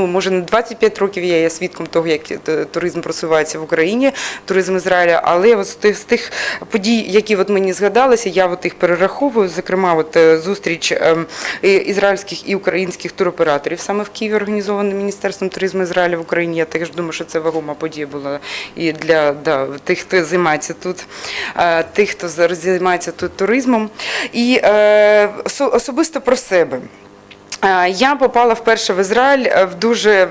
Може, не 25 років я є свідком того, як туризм просувається в Україні, туризм Ізраїля, але от з тих подій, які от мені згадалися, я от їх перераховую, зокрема, от зустріч ізраїльських і українських туроператорів саме в Києві, організована Міністерством туризму Ізраїля в Україні. Я теж думаю, що це вагома подія була і для тих, хто займається тут, тих, хто зараз займається тут туризмом. І особисто про себе. Я попала вперше в Ізраїль в дуже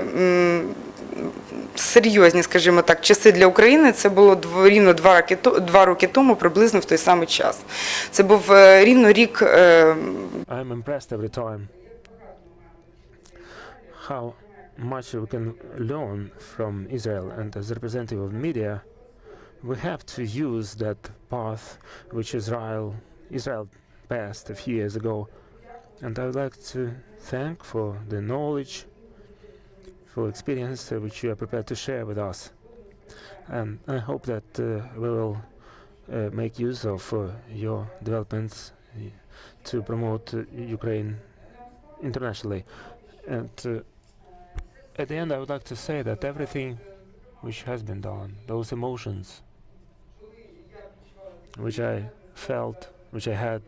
серйозні, скажімо так, часи для України. Це було рівно 2 роки тому, приблизно в той самий час. Це був рівно рік. I'm impressed every time how much we can learn from Israel, and as representative of media, we have to use that path which Israel passed a few years ago. And I would like to thank for the knowledge, for experience which you are prepared to share with us. And I hope that we will make use of your developments to promote Ukraine internationally. And at the end, I would like to say that everything which has been done, those emotions which I felt, which I had,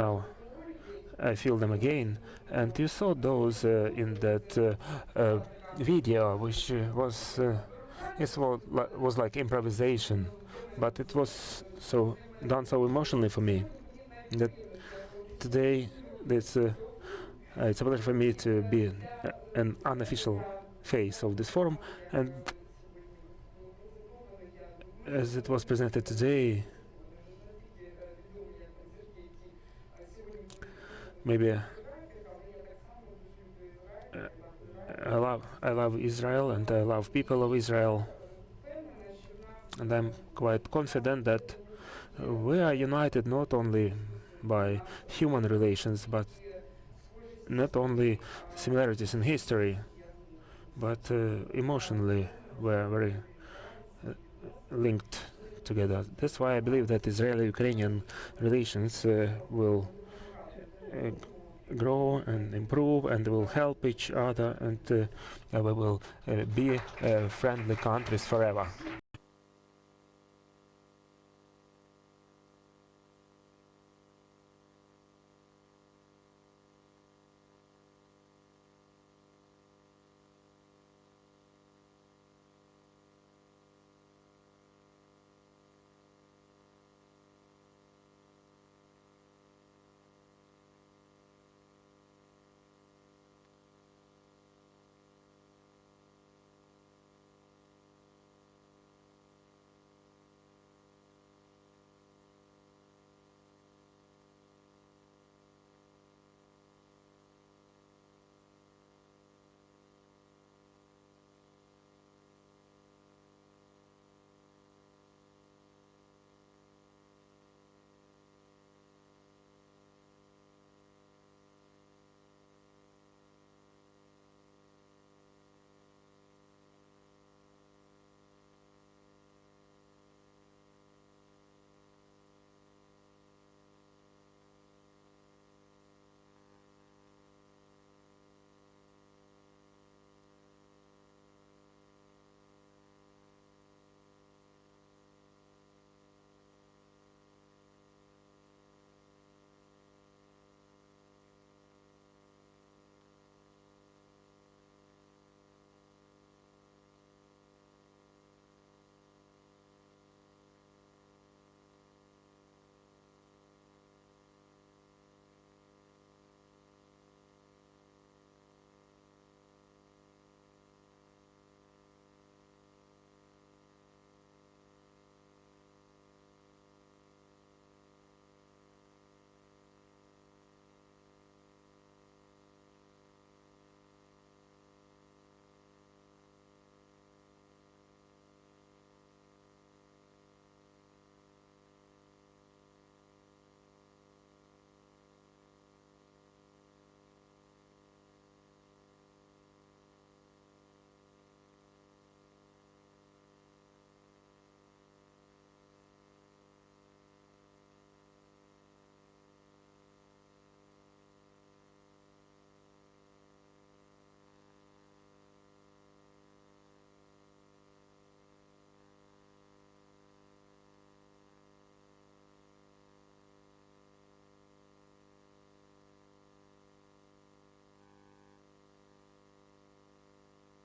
now I feel them again. And you saw those in that video, which was like improvisation, but it was done so emotionally for me that today it's a pleasure for me to be an unofficial face of this forum. And as it was presented today, maybe I love Israel, and I love people of Israel, and I'm quite confident that we are united not only by human relations, but not only similarities in history, but emotionally we're very linked together. That's why I believe that Israeli-Ukrainian relations will grow and improve, and will help each other, and we will be friendly countries forever.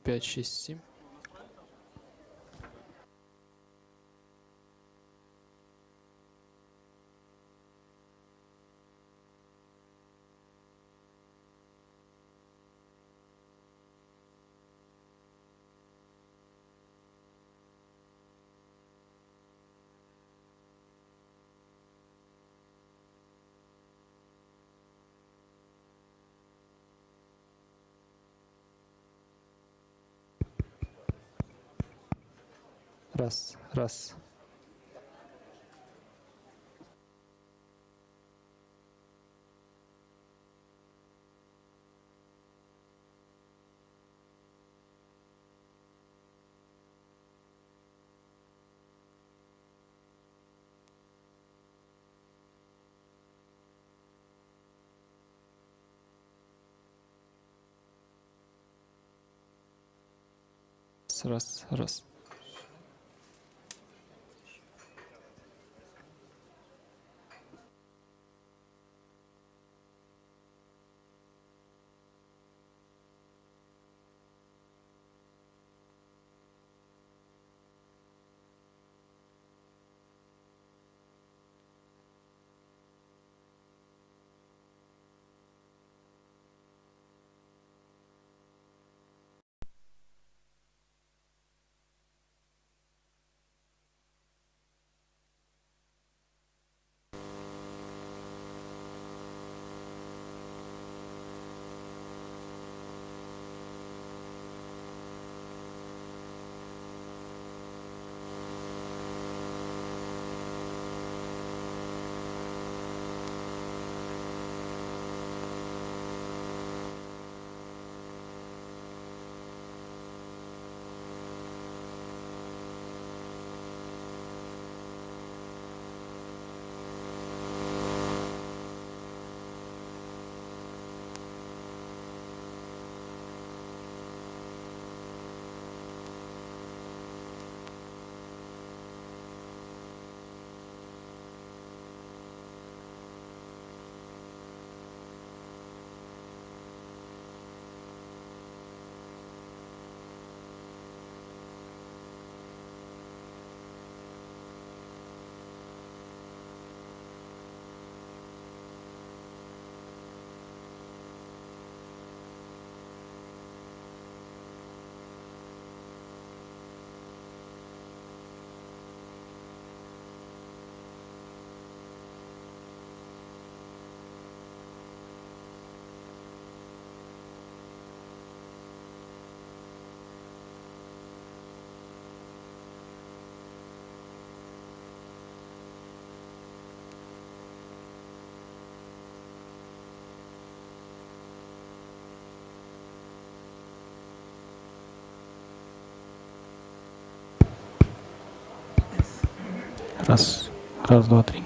5, 6, 7. Раз, раз. Раз, раз. Раз, раз, два, три.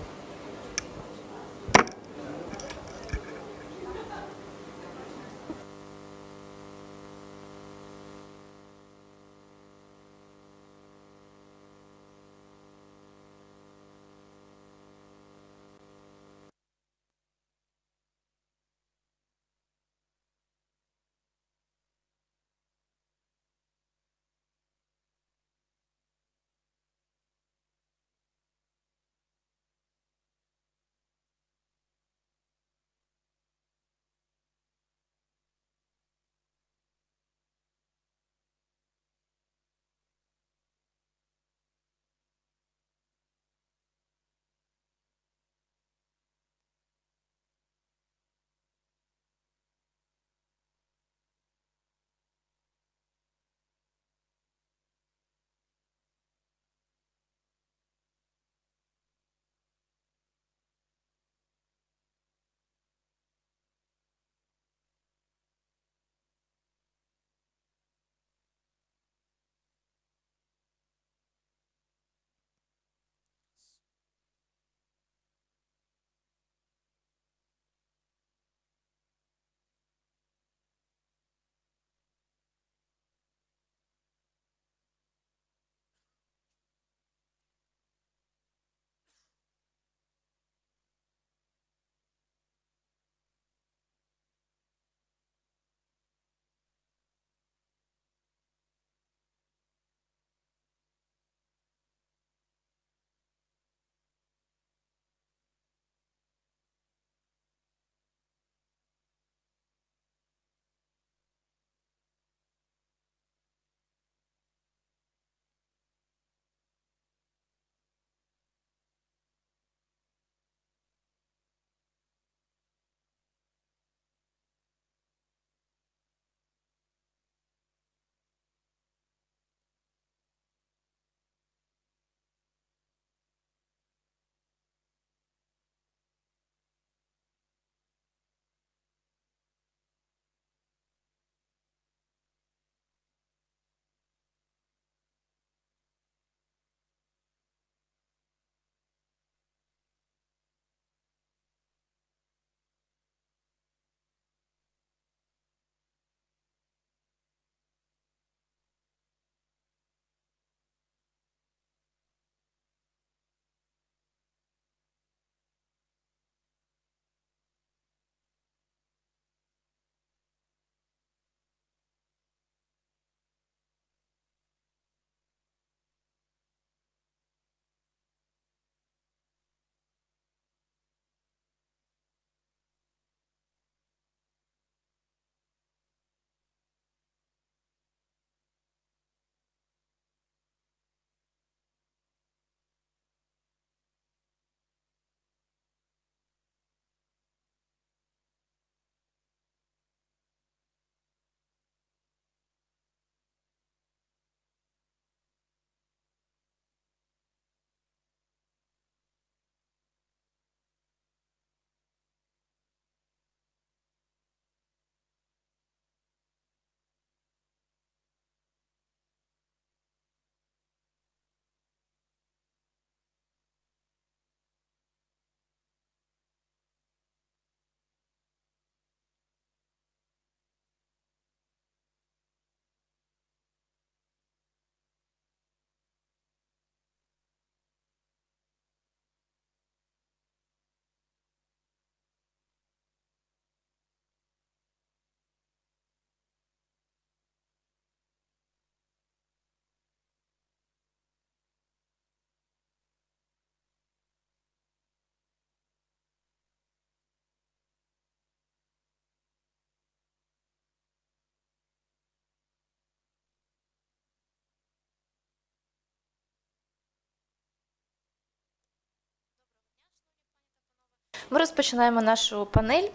Ми розпочинаємо нашу панель,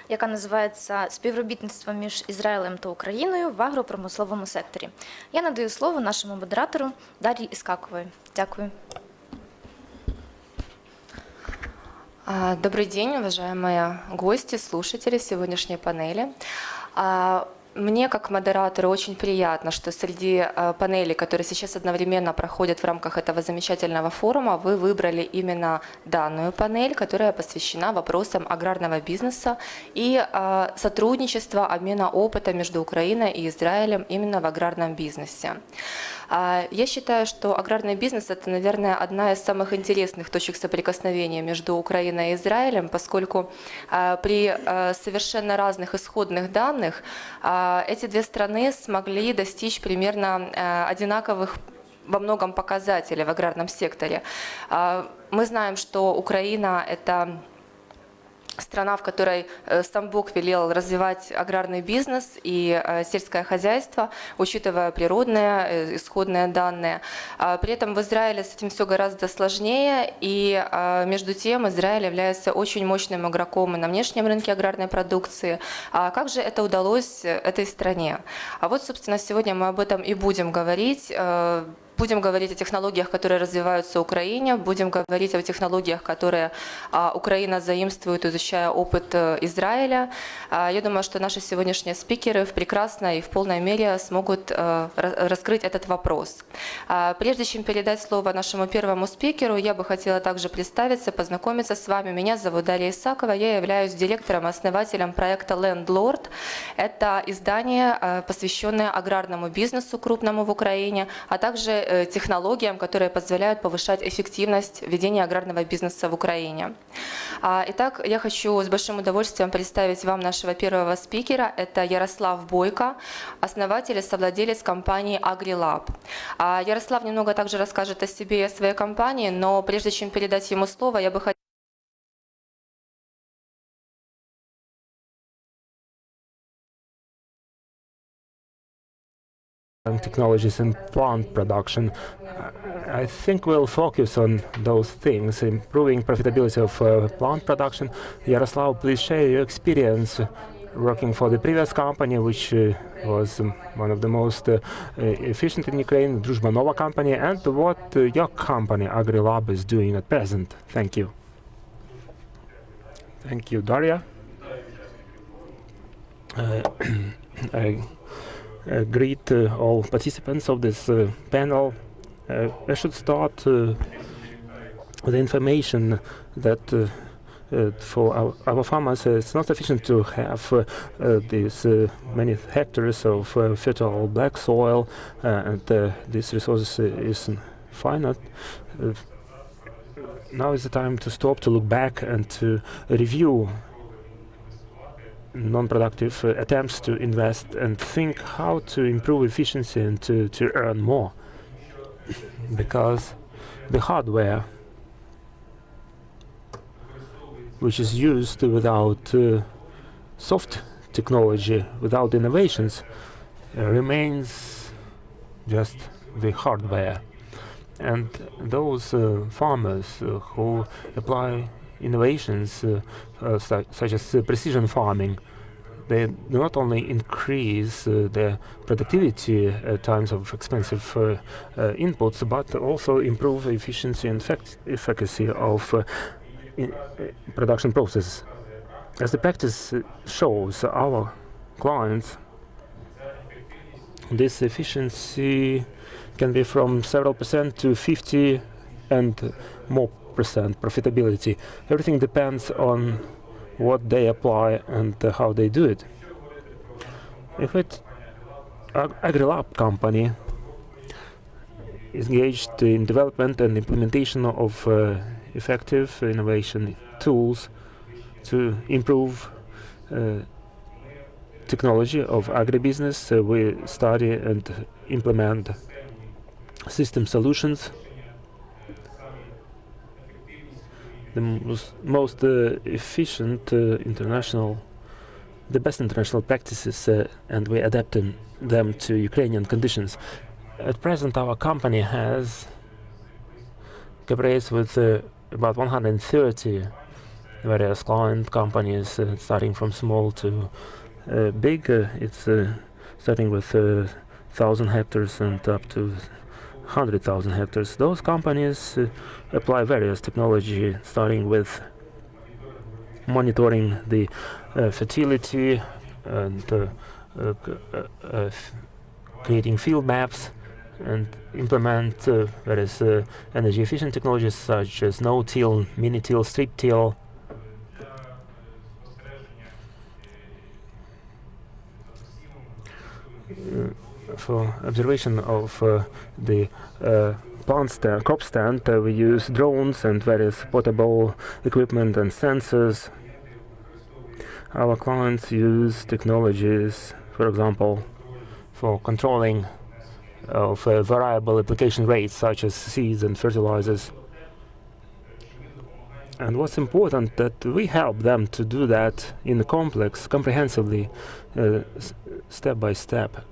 яка називається «Співробітництво між Ізраїлем та Україною в агропромисловому секторі». Я надаю слово нашому модератору Дар'ї Іскакової. Дякую. Добрый день, уважаемые гости, слушатели сегодняшней панели. Мне, как модератору, очень приятно, что среди панелей, которые сейчас одновременно проходят в рамках этого замечательного форума, вы выбрали именно данную панель, которая посвящена вопросам аграрного бизнеса и сотрудничества, обмена опыта между Украиной и Израилем именно в аграрном бизнесе. Я считаю, что аграрный бизнес – это, наверное, одна из самых интересных точек соприкосновения между Украиной и Израилем, поскольку при совершенно разных исходных данных эти две страны смогли достичь примерно одинаковых во многом показателей в аграрном секторе. Мы знаем, что Украина – это страна, в которой сам Бог велел развивать аграрный бизнес и сельское хозяйство, учитывая природные, исходные данные. При этом в Израиле с этим все гораздо сложнее, и между тем Израиль является очень мощным игроком и на внешнем рынке аграрной продукции. А как же это удалось этой стране? А вот, собственно, сегодня мы об этом и будем говорить. Будем говорить о технологиях, которые развиваются в Украине, будем говорить о технологиях, которые Украина заимствует, изучая опыт Израиля. Я думаю, что наши сегодняшние спикеры прекрасно и в полной мере смогут раскрыть этот вопрос. Прежде чем передать слово нашему первому спикеру, я бы хотела также представиться, познакомиться с вами. Меня зовут Дарья Исакова, я являюсь директором и основателем проекта Landlord. Это издание, посвященное аграрному бизнесу крупному в Украине, а также технологиям, которые позволяют повышать эффективность ведения аграрного бизнеса в Украине. Итак, я хочу с большим удовольствием представить вам нашего первого спикера. Это Ярослав Бойко, основатель и совладелец компании AgriLab. Ярослав немного также расскажет о себе и о своей компании, но прежде чем передать ему слово, я бы хотела technologies in plant production. I think we'll focus on those things, improving profitability of plant production. Yaroslav, please share your experience working for the previous company, which was one of the most efficient in Ukraine, Druzhbanova company, and what your company, AgriLab, is doing at present. Thank you. Thank you, Daria. I greet all participants of this panel. I should start with information that for our farmers it's not sufficient to have these many hectares of fertile black soil, and this resource is finite. Now is the time to stop, to look back, and to review non-productive attempts to invest and think how to improve efficiency and to earn more. Because the hardware which is used without soft technology, without innovations, remains just the hardware. And those farmers who apply innovations such as precision farming, they do not only increase their productivity at times of expensive inputs, but also improve efficiency and efficacy of production processes. As the practice shows our clients, this efficiency can be from several percent to 50 and more percent profitability. Everything depends on what they apply and how they do it. If it's AgriLab company is engaged in development and implementation of effective innovation tools to improve technology of agribusiness, we study and implement system solutions. The most efficient the best international practices, and we adapt them to Ukrainian conditions. At present, our company has cooperates with about 130 various client companies, starting from small to big. It's starting with 1,000 hectares and up to 100,000 hectares. Those companies apply various technology, starting with monitoring the fertility and creating field maps, and implement various energy efficient technologies such as no-till, mini-till, strip-till. For observation of the crop stand, we use drones and various portable equipment and sensors. Our clients use technologies, for example, for controlling of variable application rates such as seeds and fertilizers. And what's important, that we help them to do that in a complex, comprehensively, step by step,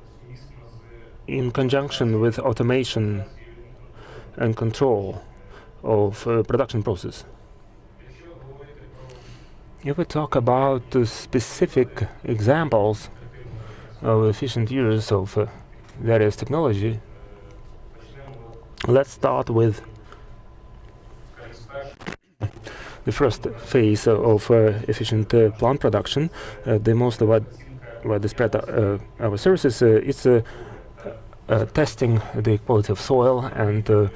in conjunction with automation and control of production process. If we talk about specific examples of efficient use of various technology, let's start with the first phase of efficient plant production. The most widely spread our services, it's testing the quality of soil and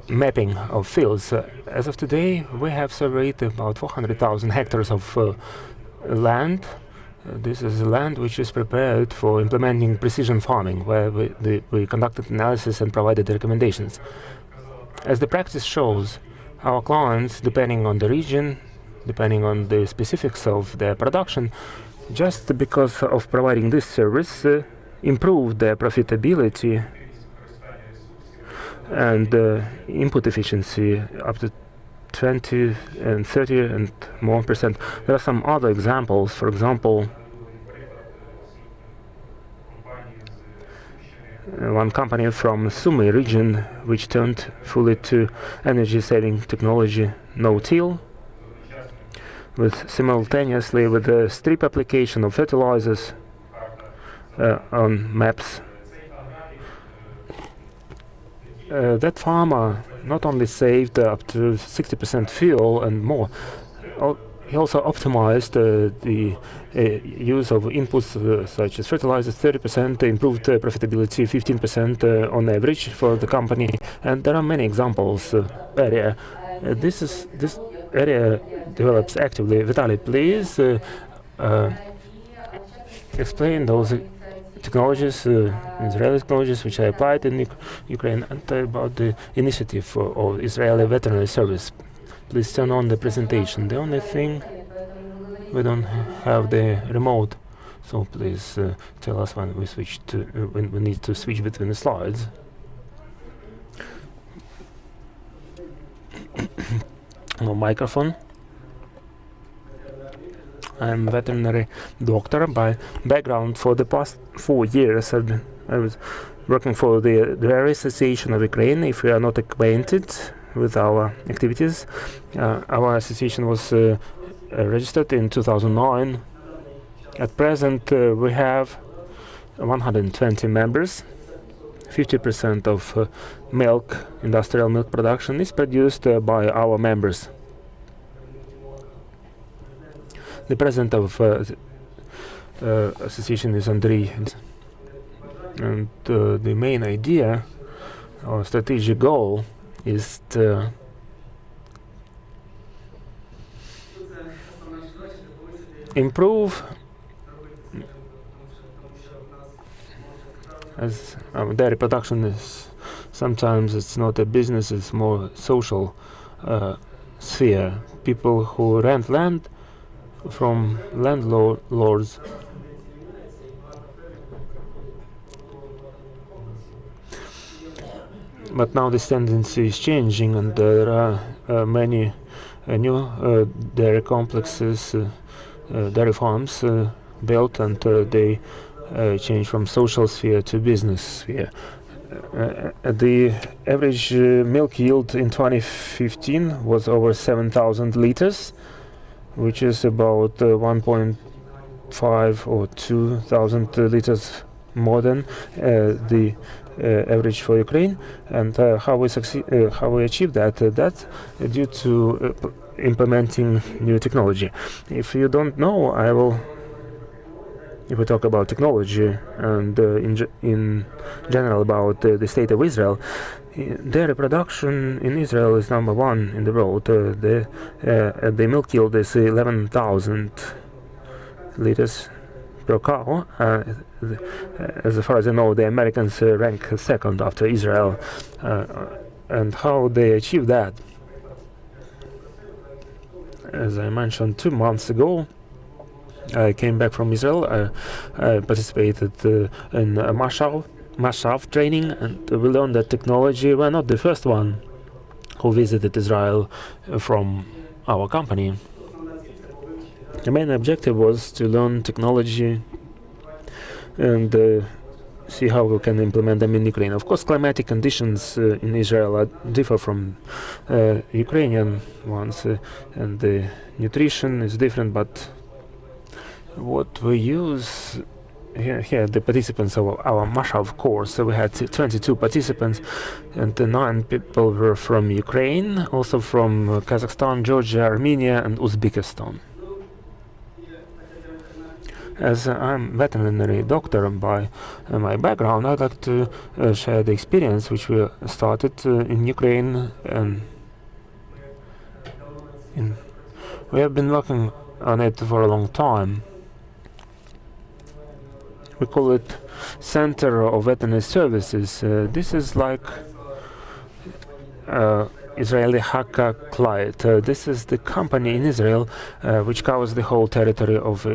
mapping of fields. As of today, we have surveyed about 400,000 hectares of land. This is land which is prepared for implementing precision farming, where we conducted analysis and provided recommendations. As the practice shows, our clients, depending on the region, depending on the specifics of their production, just because of providing this service, improve their profitability and input efficiency up to 20 and 30 and more percent. There are some other examples. For example, one company from Sumy region which turned fully to energy-saving technology, no-till, with simultaneously with the strip application of fertilizers on maps. That farmer not only saved up to 60% fuel and more, he also optimized the use of inputs such as fertilizers, 30%, improved profitability 15% on average for the company, and there are many examples. This area develops actively. Vitaly, please explain those technologies, Israeli technologies which are applied in Ukraine, and about the initiative of Israeli Veterinary Service. Please turn on the presentation. The only thing, we don't have the remote, so please tell us when we need to switch between the slides. No microphone. I'm a veterinary doctor by background. For the past 4 years I was working for the Dairy Association of Ukraine. If you are not acquainted with our activities, our association was registered in 2009. At present we have 120 members. 50% of milk, industrial milk production, is produced by our members. The president of association is Andrei, and the main idea or strategic goal is to improve, as dairy production is sometimes it's not a business, it's more social sphere. People who rent land from landlords. But now this tendency is changing, and there are many new dairy complexes, dairy farms built, and they change from social sphere to business sphere. The average milk yield in 2015 was over 7,000 liters, which is about 1.5 or 2,000 liters more than the average for Ukraine. And how we achieve that? That's due to implementing new technology. If you don't know, if we talk about technology and in general about the state of Israel, dairy production in Israel is number one in the world. The milk yield is 11,000 liters per cow. As far as I know, the Americans rank second after Israel. And how they achieve that? As I mentioned 2 months ago, I came back from Israel. I participated in a Mashav training, and we learned that technology. We're not the first one who visited Israel from our company. The main objective was to learn technology and see how we can implement them in Ukraine. Of course, climatic conditions in Israel differ from Ukrainian ones, and the nutrition is different, but what we use here, the participants of our Mashav course, we had 22 participants, and 9 people were from Ukraine, also from Kazakhstan, Georgia, Armenia, and Uzbekistan. As I'm veterinary doctor by my background, I'd like to share the experience which we started in Ukraine, and we have been working on it for a long time. We call it Center of Veterinary Services. This is like Israeli Hakka Clyde. This is the company in Israel which covers the whole territory of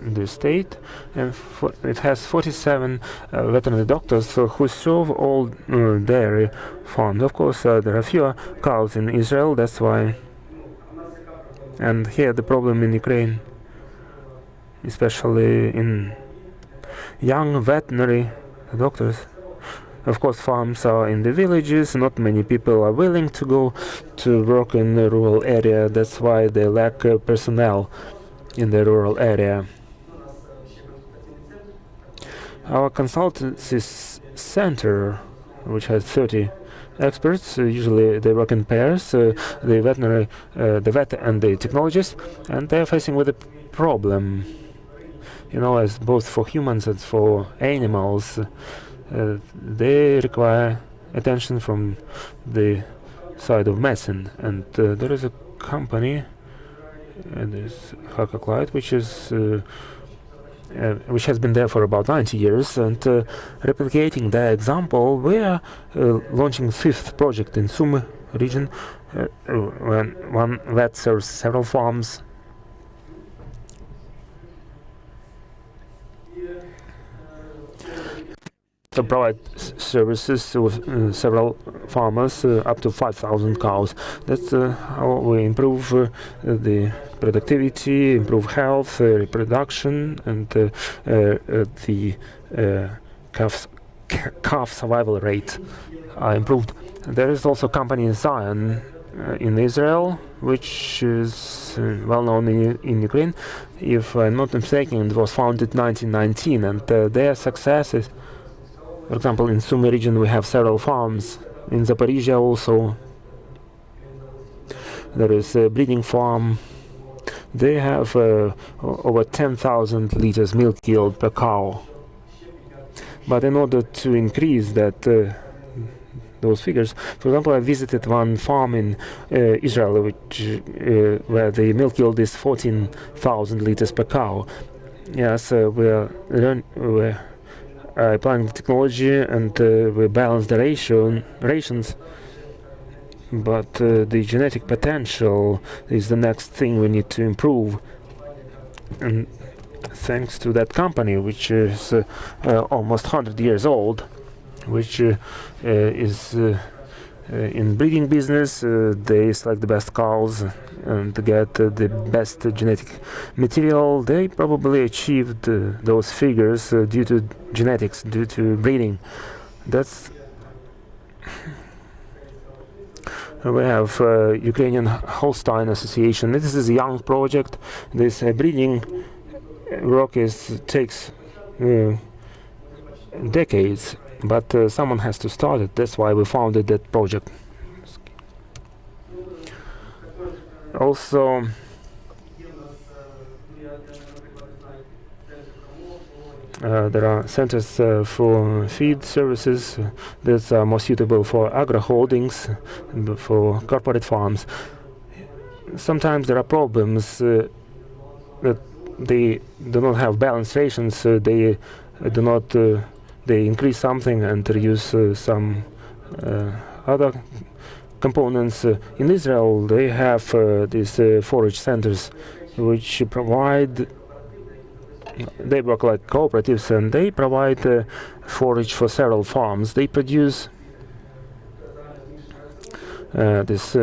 the state, and it has 47 veterinary doctors who serve all dairy farms. Of course, there are fewer cows in Israel, that's why. And here the problem in Ukraine, especially in young veterinary doctors. Of course, farms are in the villages. Not many people are willing to go to work in the rural area. That's why they lack personnel in the rural area. Our consultancy center, which has 30 experts, usually they work in pairs, the veterinary, the vet and the technologist, and they are facing with a problem. You know, as both for humans and for animals, they require attention from the side of medicine. And there is a company, this Hakka Clyde, which has been there for about 90 years, and replicating their example, we are launching 5th project in Sumy region, when one vet serves several farms. To provide services with several farmers, up to 5,000 cows. That's how we improve the productivity, improve health, reproduction, and the calf survival rate are improved. There is also a company in Zion in Israel, which is well known in Ukraine. If I'm not mistaken, it was founded in 1919, and their success is, for example, in Sumy region we have several farms. In Zaporizhia also there is a breeding farm. They have over 10,000 liters milk yield per cow. But in order to increase that those figures, for example, I visited one farm in Israel, where the milk yield is 14,000 liters per cow. Yes, we're applying the technology, and we balance the rations, but the genetic potential is the next thing we need to improve. And thanks to that company, which is almost 100 years old, which is in breeding business, they select the best cows and get the best genetic material. They probably achieved those figures due to genetics, due to breeding. That's We have Ukrainian Holstein Association. This is a young project. This breeding work takes decades, but someone has to start it. That's why we founded that project. Also, there are centers for feed services that are more suitable for agro holdings, for corporate farms. Sometimes there are problems that they do not have balanced rations. They do not. They increase something and reduce some other components. In Israel, they have these forage centers, which provide. They work like cooperatives, and they provide forage for several farms. They produce this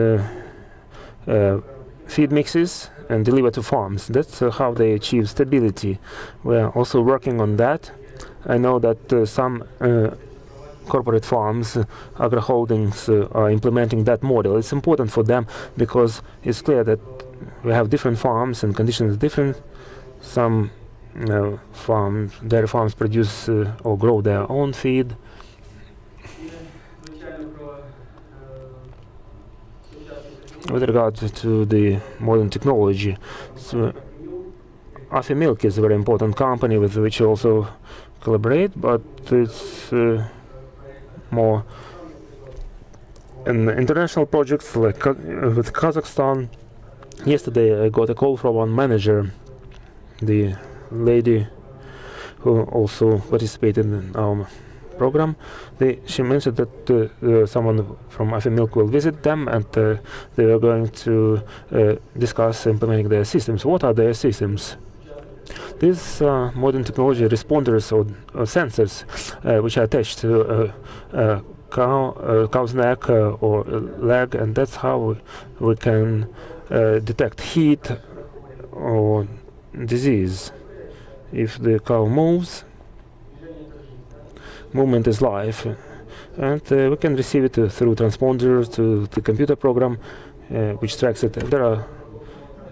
feed mixes and deliver to farms. That's how they achieve stability. We are also working on that. I know that some corporate farms, agro holdings, are implementing that model. It's important for them because it's clear that we have different farms and conditions are different. Some dairy farms produce or grow their own feed. With regard to the modern technology, so Afi Milk is a very important company with which we also collaborate, but it's more in international projects like with Kazakhstan. Yesterday I got a call from one manager, the lady who also participated in our program. She mentioned that someone from Afi Milk will visit them, and they are going to discuss implementing their systems. What are their systems? These modern technology responders or sensors which are attached to cow's neck or leg, and that's how we can detect heat or disease. If the cow moves, movement is life, and we can receive it through transponders to the computer program which tracks it. There are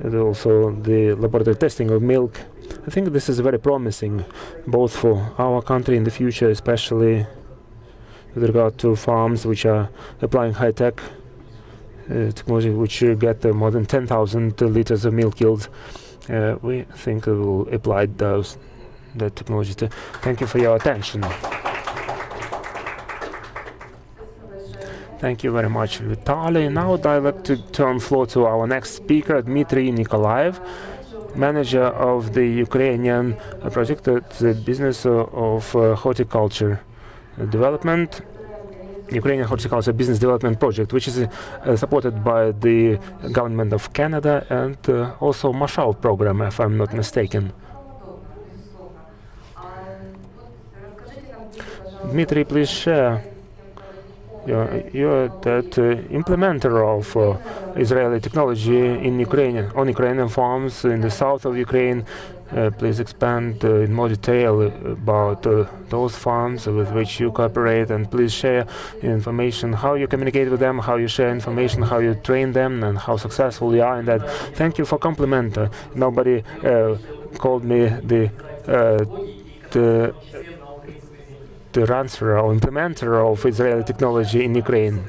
also the laboratory testing of milk. I think this is very promising, both for our country in the future, especially with regard to farms which are applying high-tech technology, which get more than 10,000 liters of milk yields. We think we will apply that technology too. Thank you for your attention. Thank you very much, Vitaly. Now I'd like to turn the floor to our next speaker, Dmitry Nikolaev, manager of the Ukrainian project, the business of horticulture development, Ukrainian horticulture business development project, which is supported by the government of Canada and also Marshall program, if I'm not mistaken. Dmitry, please share. You're that implementer of Israeli technology in Ukraine, on Ukrainian farms in the south of Ukraine. Please expand in more detail about those farms with which you cooperate, and please share information, how you communicate with them, how you share information, how you train them, and how successful you are in that. Thank you for compliment. Nobody called me the transfer or implementer of Israeli technology in Ukraine.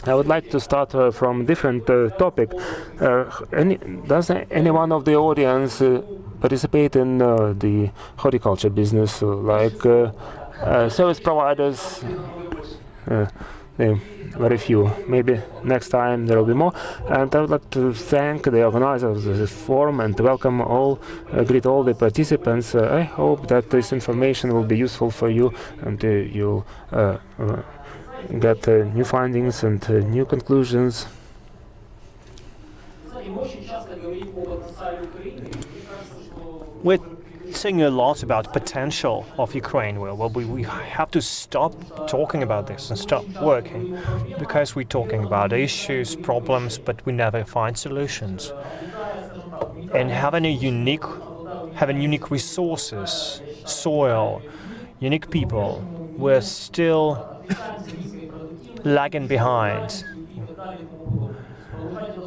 I would like to start from a different topic. Does anyone of the audience participate in the horticulture business, like service providers? Very few. Maybe next time there will be more. And I would like to thank the organizers of this forum and welcome all, greet all the participants. I hope that this information will be useful for you, and you'll get new findings and new conclusions. We're saying a lot about potential of Ukraine. Well, we have to stop talking about this and stop working, because we're talking about issues, problems, but we never find solutions. And having unique resources, soil, unique people, we're still lagging behind.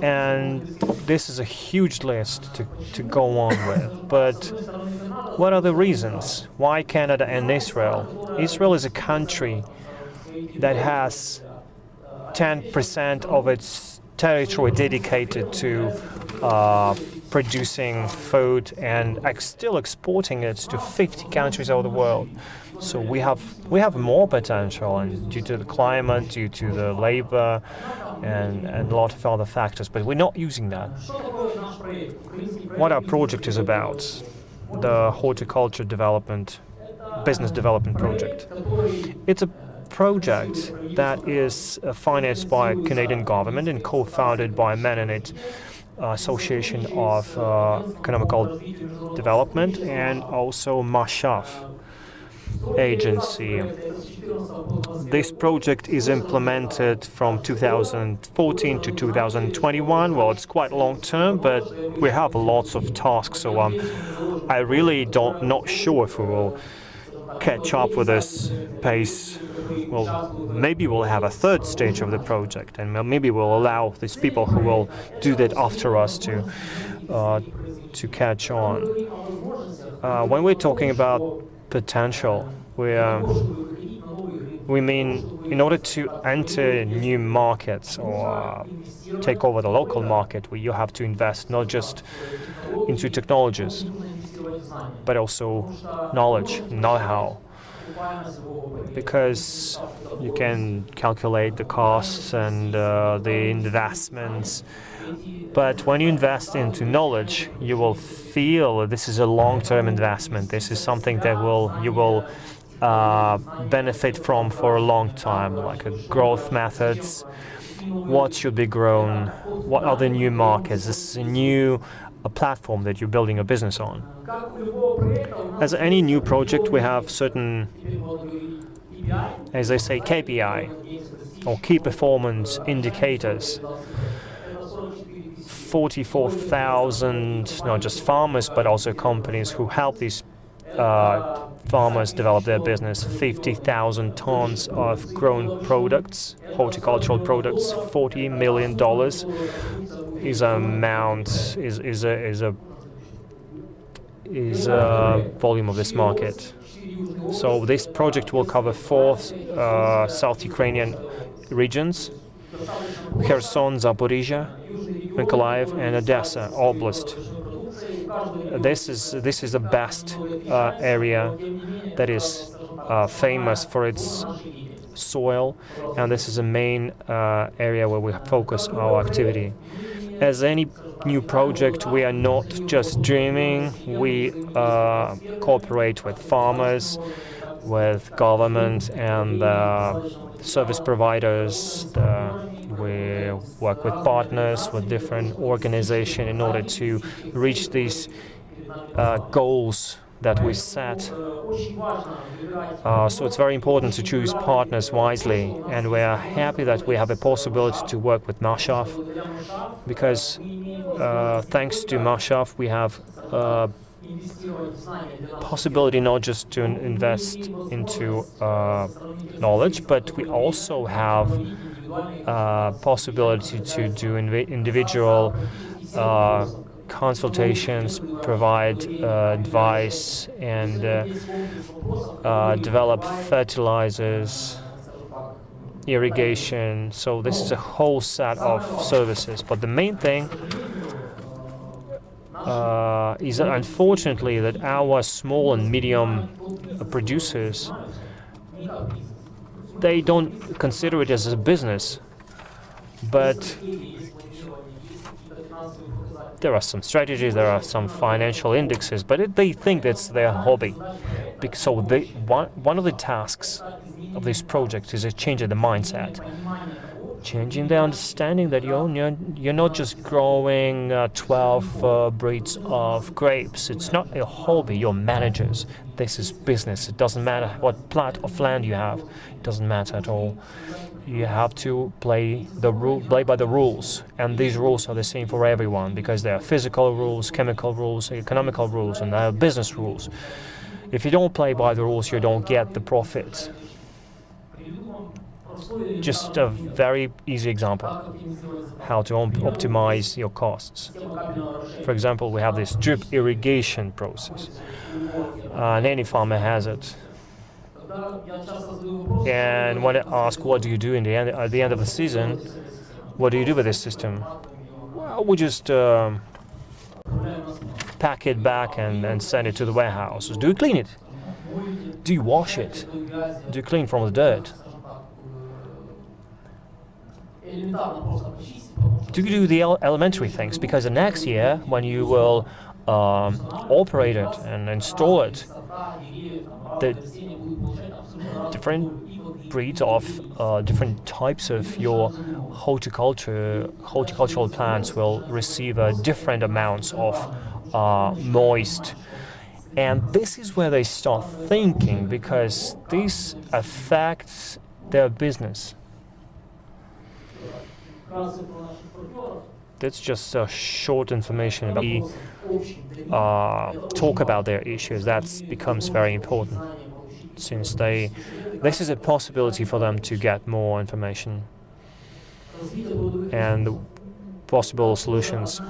And this is a huge list to go on with. But what are the reasons? Why Canada and Israel? Israel is a country that has 10% of its territory dedicated to producing food and still exporting it to 50 countries over the world. So we have more potential, and due to the climate, due to the labor, and a lot of other factors, but we're not using that. What our project is about, the horticulture development, business development project. It's a project that is financed by Canadian government and co-founded by Mennonite Association of Economical Development and also Mashaf agency. This project is implemented from 2014 to 2021. Well, it's quite long term, but we have lots of tasks, so I really not sure if we will catch up with this pace. Well, maybe we'll have a third stage of the project, and maybe we'll allow these people who will do that after us to catch on. When we're talking about potential, we mean in order to enter new markets or take over the local market, you have to invest not just into technologies, but also knowledge, know-how, because you can calculate the costs and the investments. But when you invest into knowledge, you will feel this is a long-term investment. This is something that you will benefit from for a long time, like growth methods, what should be grown, what are the new markets. This is a new platform that you're building a business on. As any new project, we have certain, as they say, KPI, or key performance indicators. 44,000, not just farmers, but also companies who help these farmers develop their business. 50,000 tons of grown products, horticultural products. $40 million is a volume of this market. So this project will cover 4 South Ukrainian regions: Kherson, Zaporizhia, Mykolaiv, and Odessa Oblast. This is the best area that is famous for its soil, and this is a main area where we focus our activity. As any new project, we are not just dreaming. We cooperate with farmers, with government, and service providers. We work with partners, with different organizations in order to reach these goals that we set. So it's very important to choose partners wisely, and we are happy that we have a possibility to work with Mashaf, because thanks to Mashaf we have possibility not just to invest into knowledge, but we also have possibility to do individual consultations, provide advice, and develop fertilizers, irrigation. So this is a whole set of services. But the main thing is unfortunately that our small and medium producers, they don't consider it as a business, but there are some strategies, there are some financial indexes, but they think that's their hobby. So one of the tasks of this project is a change in the mindset, changing the understanding that you're not just growing 12 breeds of grapes. It's not a hobby. You're managers. This is business. It doesn't matter what plot of land you have. It doesn't matter at all. You have to play by the rules, and these rules are the same for everyone, because there are physical rules, chemical rules, economical rules, and there are business rules. If you don't play by the rules, you don't get the profits. just a very easy example how to optimize your costs. For example, we have this drip irrigation process, and any farmer has it. And when I ask what do you do at the end of the season, what do you do with this system? Well, we just pack it back and send it to the warehouse. Do you clean it? Do you wash it? Do you clean from the dirt? Do you do the elementary things? Because the next year, when you will operate it and install it, the different breeds of different types of your horticultural plants will receive different amounts of moist. And this is where they start thinking, because this affects their business. That's just a short information about talk about their issues. That becomes very important, since this is a possibility for them to get more information and possible solutions.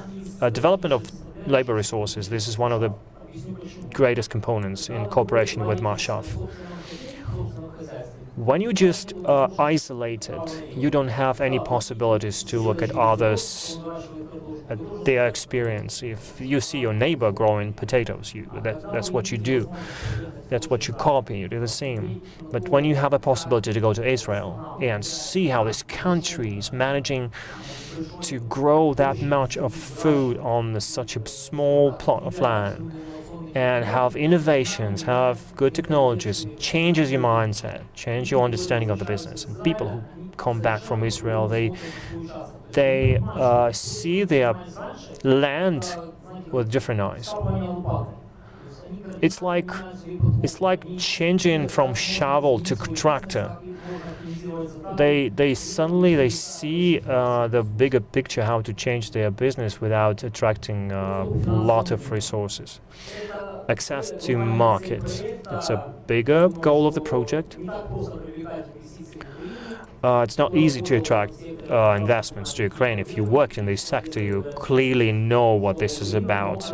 Development of labor resources. This is one of the greatest components in cooperation with Marshav. When you just isolate it, you don't have any possibilities to look at others, at their experience. If you see your neighbor growing potatoes, that's what you do. That's what you copy, you do the same. But when you have a possibility to go to Israel and see how this country is managing to grow that much of food on such a small plot of land, and have innovations, have good technologies, changes your mindset, change your understanding of the business. And people who come back from Israel, they see their land with different eyes. It's like changing from shovel to tractor. They suddenly see the bigger picture, how to change their business without attracting a lot of resources. Access to markets. It's a bigger goal of the project. It's not easy to attract investments to Ukraine. If you work in this sector, you clearly know what this is about,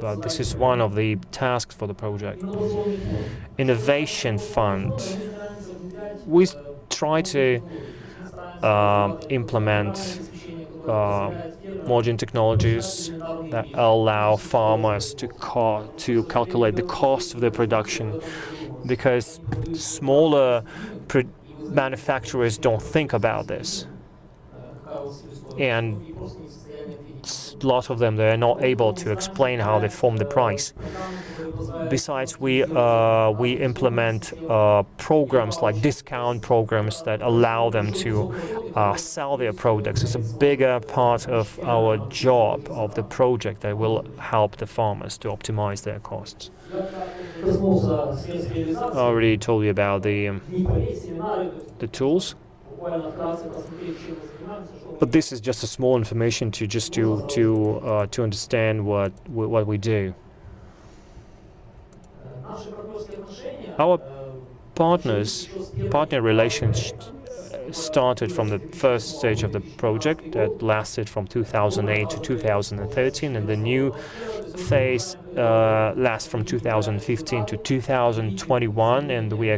but this is one of the tasks for the project. Innovation Fund. We try to implement modern technologies that allow farmers to calculate the cost of their production, because smaller manufacturers don't think about this, and a lot of them, they're not able to explain how they form the price. Besides, we implement programs like discount programs that allow them to sell their products. It's a bigger part of our job, of the project, that will help the farmers to optimize their costs. I already told you about the tools, but this is just a small information to understand what we do. Our partner relations started from the first stage of the project that lasted from 2008 to 2013, and the new phase lasts from 2015 to 2021, and we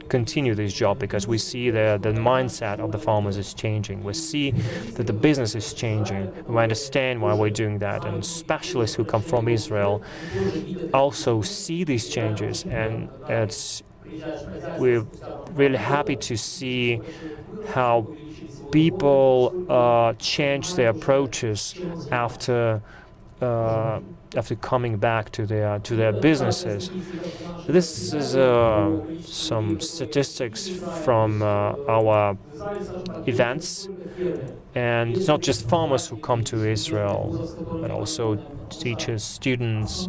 continue this job because we see the mindset of the farmers is changing. We see that the business is changing. We understand why we're doing that, and specialists who come from Israel also see these changes, and we're really happy to see how people change their approaches after coming back to their businesses. This is some statistics from our events, and it's not just farmers who come to Israel, but also teachers, students,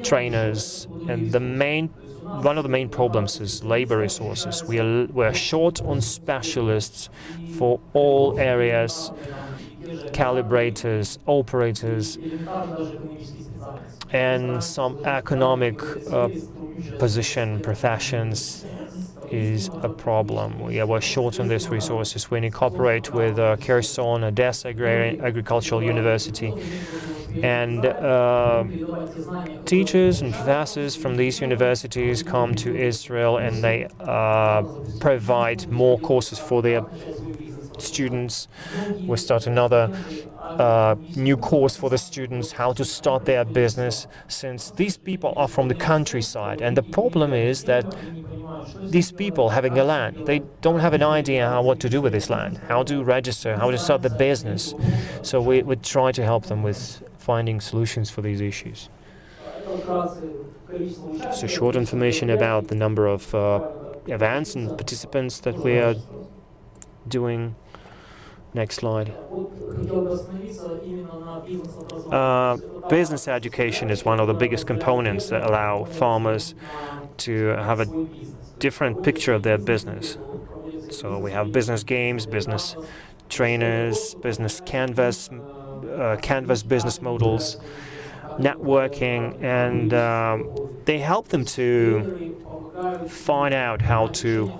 trainers, and one of the main problems is labor resources. We're short on specialists for all areas, calibrators, operators, and some economic professions is a problem. We're short on these resources. We cooperate with Kherson, Odessa Agricultural University, and teachers and professors from these universities come to Israel, and they provide more courses for their students. We start another new course for the students, how to start their business, since these people are from the countryside. And the problem is that these people having a land, they don't have an idea what to do with this land, how to register, how to start the business. So we try to help them with finding solutions for these issues. So short information about the number of events and participants that we are doing. Next slide. Business education is one of the biggest components that allow farmers to have a different picture of their business. So we have business games, business trainers, business canvas business models, networking, and they help them to find out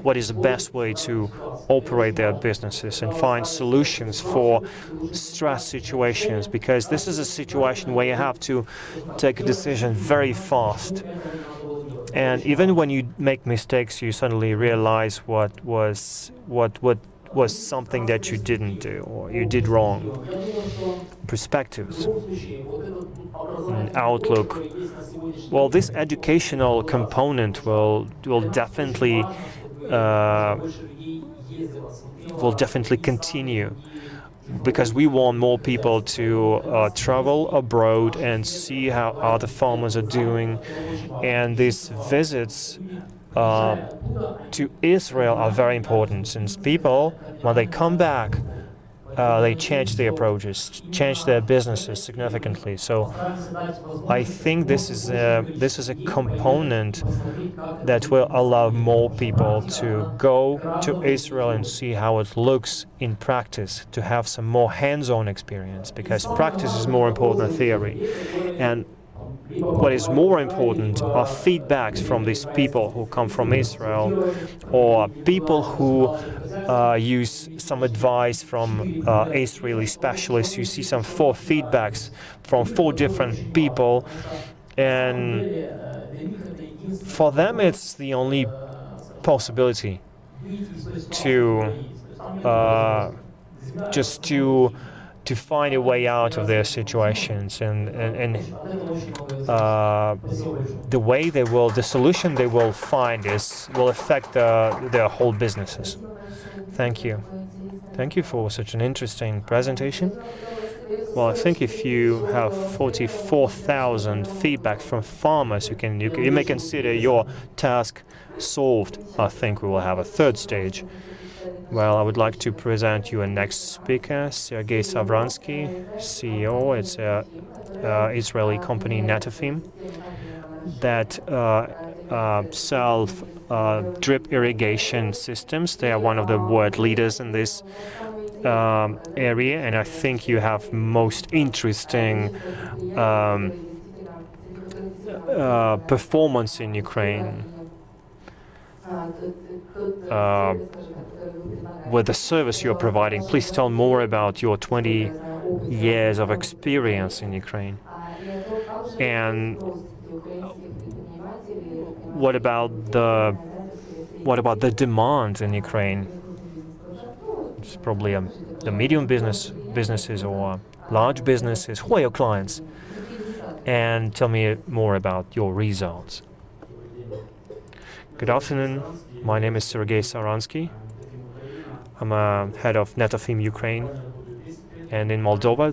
what is the best way to operate their businesses and find solutions for stress situations, because this is a situation where you have to take a decision very fast. And even when you make mistakes, you suddenly realize what was something that you didn't do or you did wrong. Perspectives, outlook. Well, this educational component will definitely continue, because we want more people to travel abroad and see how other farmers are doing. And these visits to Israel are very important, since people, when they come back, they change their approaches, change their businesses significantly. So I think this is a component that will allow more people to go to Israel and see how it looks in practice, to have some more hands-on experience, because practice is more important than theory. And what is more important are feedbacks from these people who come from Israel, or people who use some advice from Israeli specialists. You see some 4 feedbacks from 4 different people, and for them it's the only possibility to just to find a way out of their situations, and the solution they will find will affect their whole businesses. Thank you for such an interesting presentation. Well, I think if you have 44,000 feedback from farmers, you may consider your task solved. I think we will have a third stage. Well, I would like to present you a next speaker, Sergei Savransky, CEO. It's an Israeli company, Netafim, that sell drip irrigation systems. They are one of the world leaders in this area, and I think you have most interesting performance in Ukraine with the service you're providing. Please tell more about your 20 years of experience in Ukraine. And what about the demand in Ukraine? It's probably the medium businesses or large businesses. Who are your clients? And tell me more about your results. Good afternoon. My name is Sergei Savransky. I'm head of Netafim Ukraine, and in Moldova,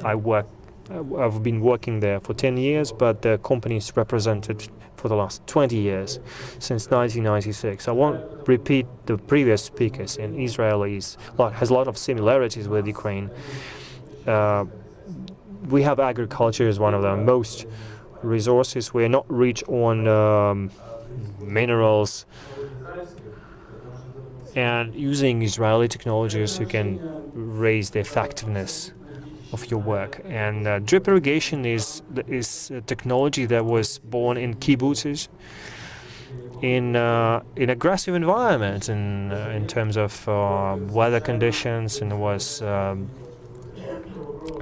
I've been working there for 10 years, but the company is represented for the last 20 years, since 1996. I won't repeat the previous speakers, and Israel has a lot of similarities with Ukraine. We have agriculture as one of the most resources. We are not rich on minerals, and using Israeli technologies, you can raise the effectiveness of your work. And drip irrigation is a technology that was born in kibbutzes, in aggressive environment in terms of weather conditions, and was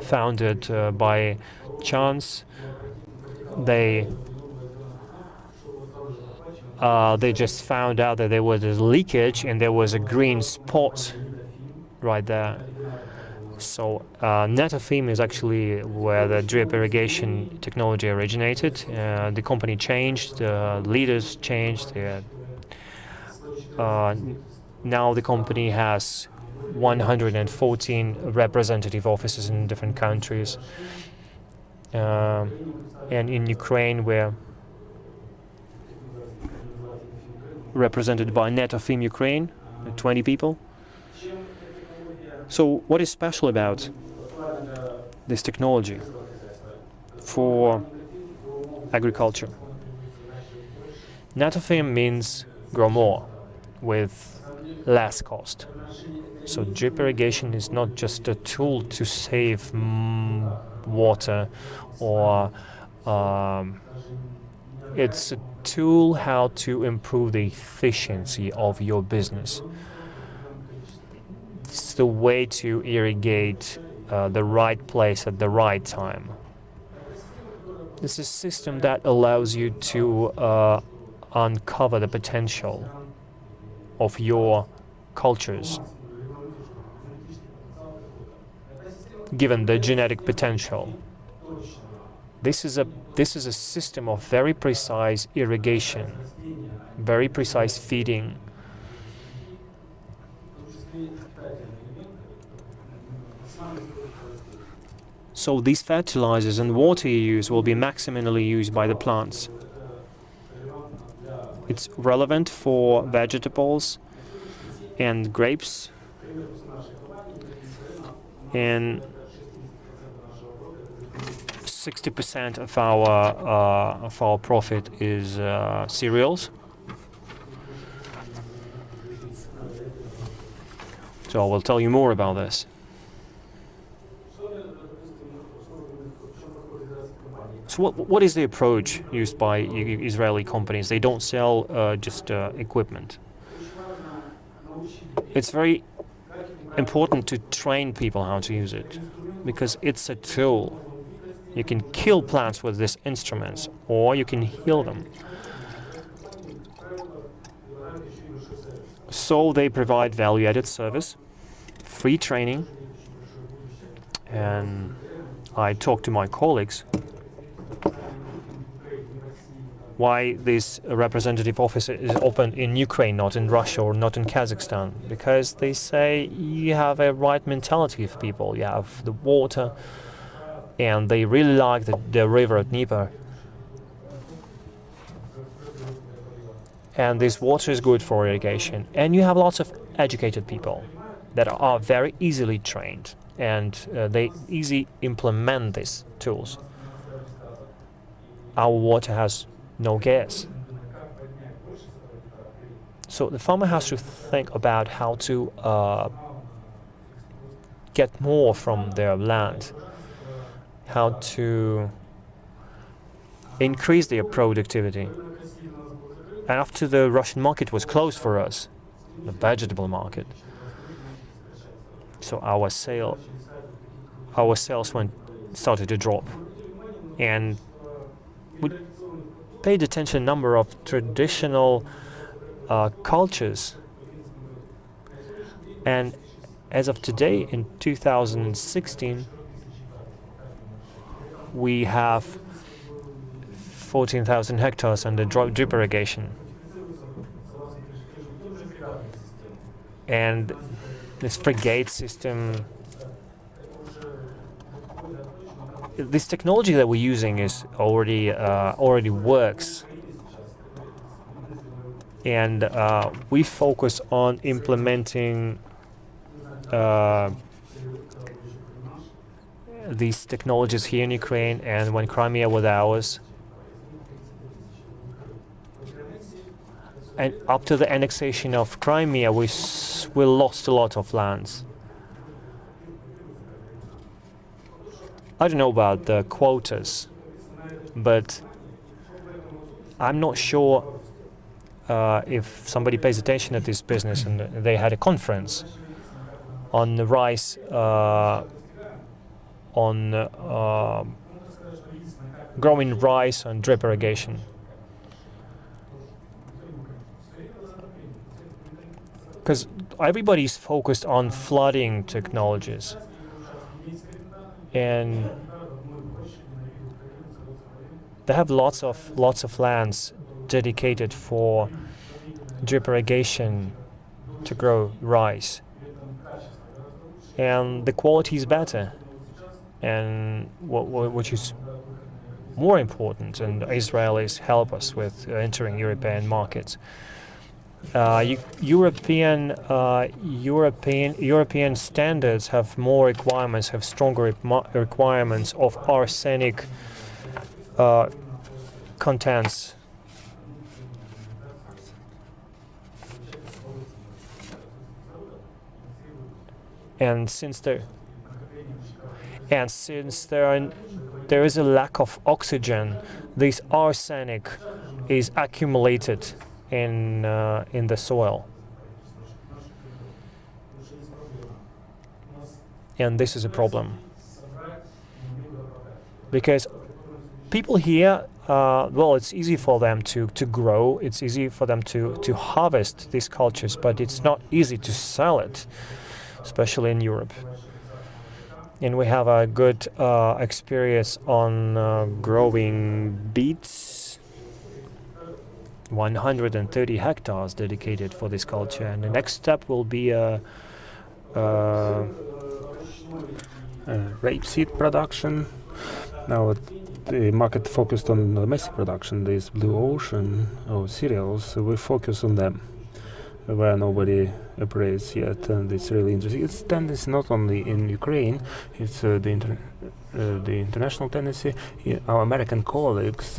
founded by chance. They just found out that there was a leakage and there was a green spot right there. So Netafim is actually where the drip irrigation technology originated. The company changed, the leaders changed. Now the company has 114 representative offices in different countries. And in Ukraine, we're represented by Netafim Ukraine, 20 people. So what is special about this technology for agriculture? Netafim means grow more with less cost. So drip irrigation is not just a tool to save water, or it's a tool how to improve the efficiency of your business. It's the way to irrigate the right place at the right time. This is a system that allows you to uncover the potential of your cultures, given the genetic potential. This is a system of very precise irrigation, very precise feeding. So these fertilizers and water you use will be maximally used by the plants. It's relevant for vegetables and grapes, and 60% of our profit is cereals. So I will tell you more about this. So what is the approach used by Israeli companies? They don't sell just equipment. It's very important to train people how to use it, because it's a tool. You can kill plants with these instruments, or you can heal them. So they provide value-added service, free training, and I talked to my colleagues why this representative office is open in Ukraine, not in Russia or not in Kazakhstan, because they say you have a right mentality of people. You have the water, and they really like the river Dnieper. And this water is good for irrigation. And you have lots of educated people that are very easily trained, and they easily implement these tools. Our water has no gas. So the farmer has to think about how to get more from their land, how to increase their productivity. And after the Russian market was closed for us, the vegetable market, so our sales started to drop, and we paid attention to a number of traditional cultures. And as of today, in 2016, we have 14,000 hectares under drip irrigation. And this frigate system, this technology that we're using is already works, and we focus on implementing these technologies here in Ukraine. And when Crimea was ours, and up to the annexation of Crimea, we lost a lot of lands. I don't know about the quotas, but I'm not sure if somebody pays attention at this business, and they had a conference on the rice, on growing rice and drip irrigation. Because everybody's focused on flooding technologies, and they have lots of lands dedicated for drip irrigation to grow rice, and the quality is better. And which is more important, and Israelis help us with entering European markets. European standards have more requirements, have stronger requirements of arsenic contents. And since there is a lack of oxygen, this arsenic is accumulated in the soil, and this is a problem because people here, well, it's easy for them to grow, it's easy for them to harvest these cultures, but it's not easy to sell it, especially in Europe. And we have a good experience on growing beets, 130 hectares dedicated for this culture, and the next step will be rapeseed production. Now the market focused on domestic production. This blue ocean or cereals, so we focus on them where nobody operates yet, and it's really interesting. It's tendency not only in Ukraine, it's the international tendency. Our American colleagues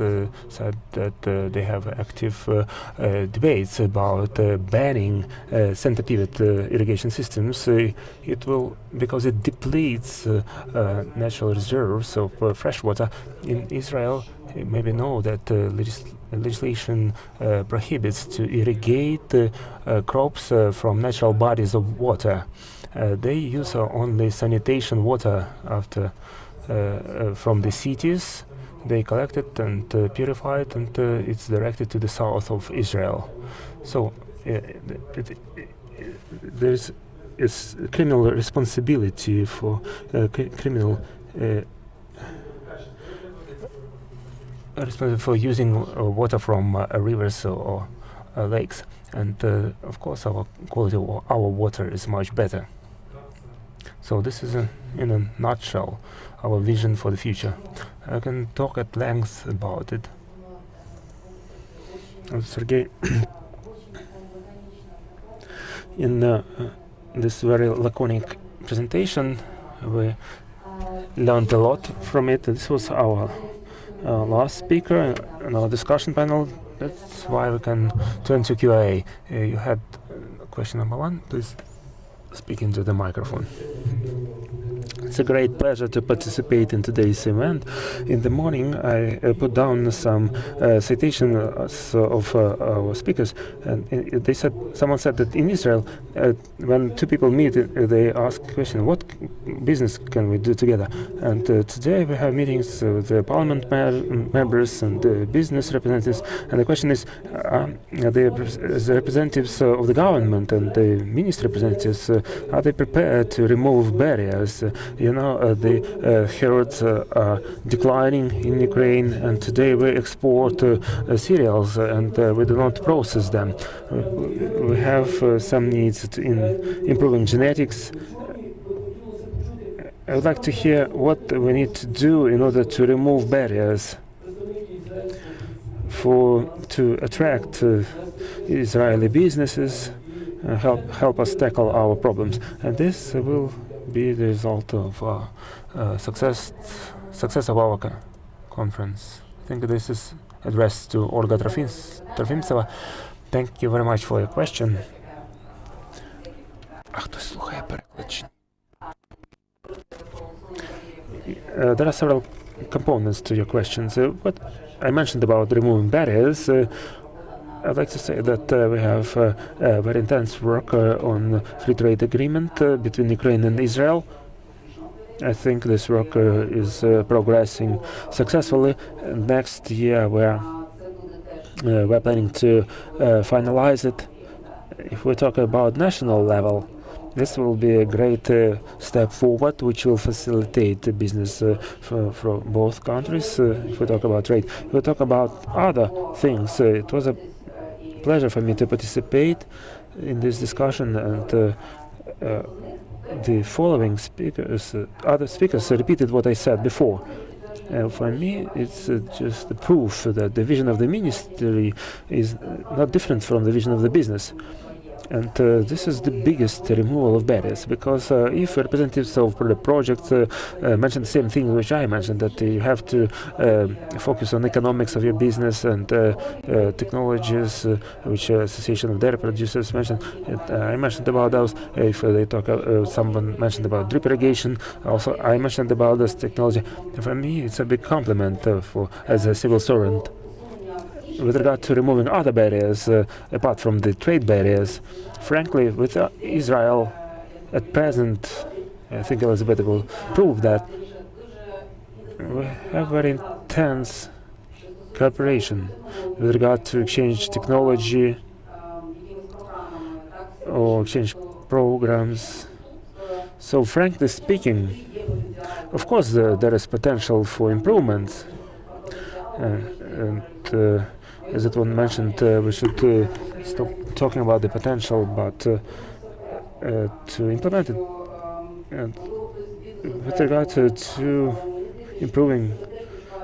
said that they have active debates about banning center pivot irrigation systems. It will, because it depletes natural reserves of fresh water. In Israel, you maybe know that legislation prohibits to irrigate crops from natural bodies of water. They use only sanitation water after from the cities. They collect it and purify it, and it's directed to the south of Israel. So there's criminal responsibility for criminal responsible for using water from rivers or lakes, and of course our quality of our water is much better. So this is in a nutshell our vision for the future. I can talk at length about it. Sergey, in this very laconic presentation, we learned a lot from it. This was our last speaker in our discussion panel. That's why we can turn to Q&A. You had question number one. Please speak into the microphone. It's a great pleasure to participate in today's event. In the morning, I put down some citations of our speakers, and they said, someone said that in Israel, when two people meet, they ask a question: what business can we do together? And today we have meetings with the parliament members and business representatives, and the question is, the representatives of the government and the ministry representatives, are they prepared to remove barriers? The herds are declining in Ukraine, and today we export cereals and we do not process them. We have some needs in improving genetics. I would like to hear what we need to do in order to remove barriers to attract Israeli businesses, help us tackle our problems, and this will be the result of success of our conference. I think this is addressed to Olga Trofimtseva. Thank you very much for your question. There are several components to your questions. What I mentioned about removing barriers, I'd like to say that we have very intense work on free trade agreement between Ukraine and Israel. I think this work is progressing successfully. Next year we're planning to finalize it. If we talk about national level, this will be a great step forward, which will facilitate the business for both countries. If we talk about trade, if we talk about other things, it was a pleasure for me to participate in this discussion, and the following speakers, other speakers, repeated what I said before. For me, it's just the proof that the vision of the ministry is not different from the vision of the business. And this is the biggest removal of barriers, because if representatives of the project mention the same thing which I mentioned, that you have to focus on economics of your business and technologies, which Association of Dairy Producers mentioned. I mentioned about those. If they talk, someone mentioned about drip irrigation. Also, I mentioned about this technology. For me, it's a big compliment as a civil servant. With regard to removing other barriers, apart from the trade barriers, frankly, with Israel at present, I think Elizabeth will prove that we have very intense cooperation with regard to exchange technology or exchange programs. So, frankly speaking, of course, there is potential for improvements, and as it was mentioned, we should stop talking about the potential, but to implement it. And with regard to improving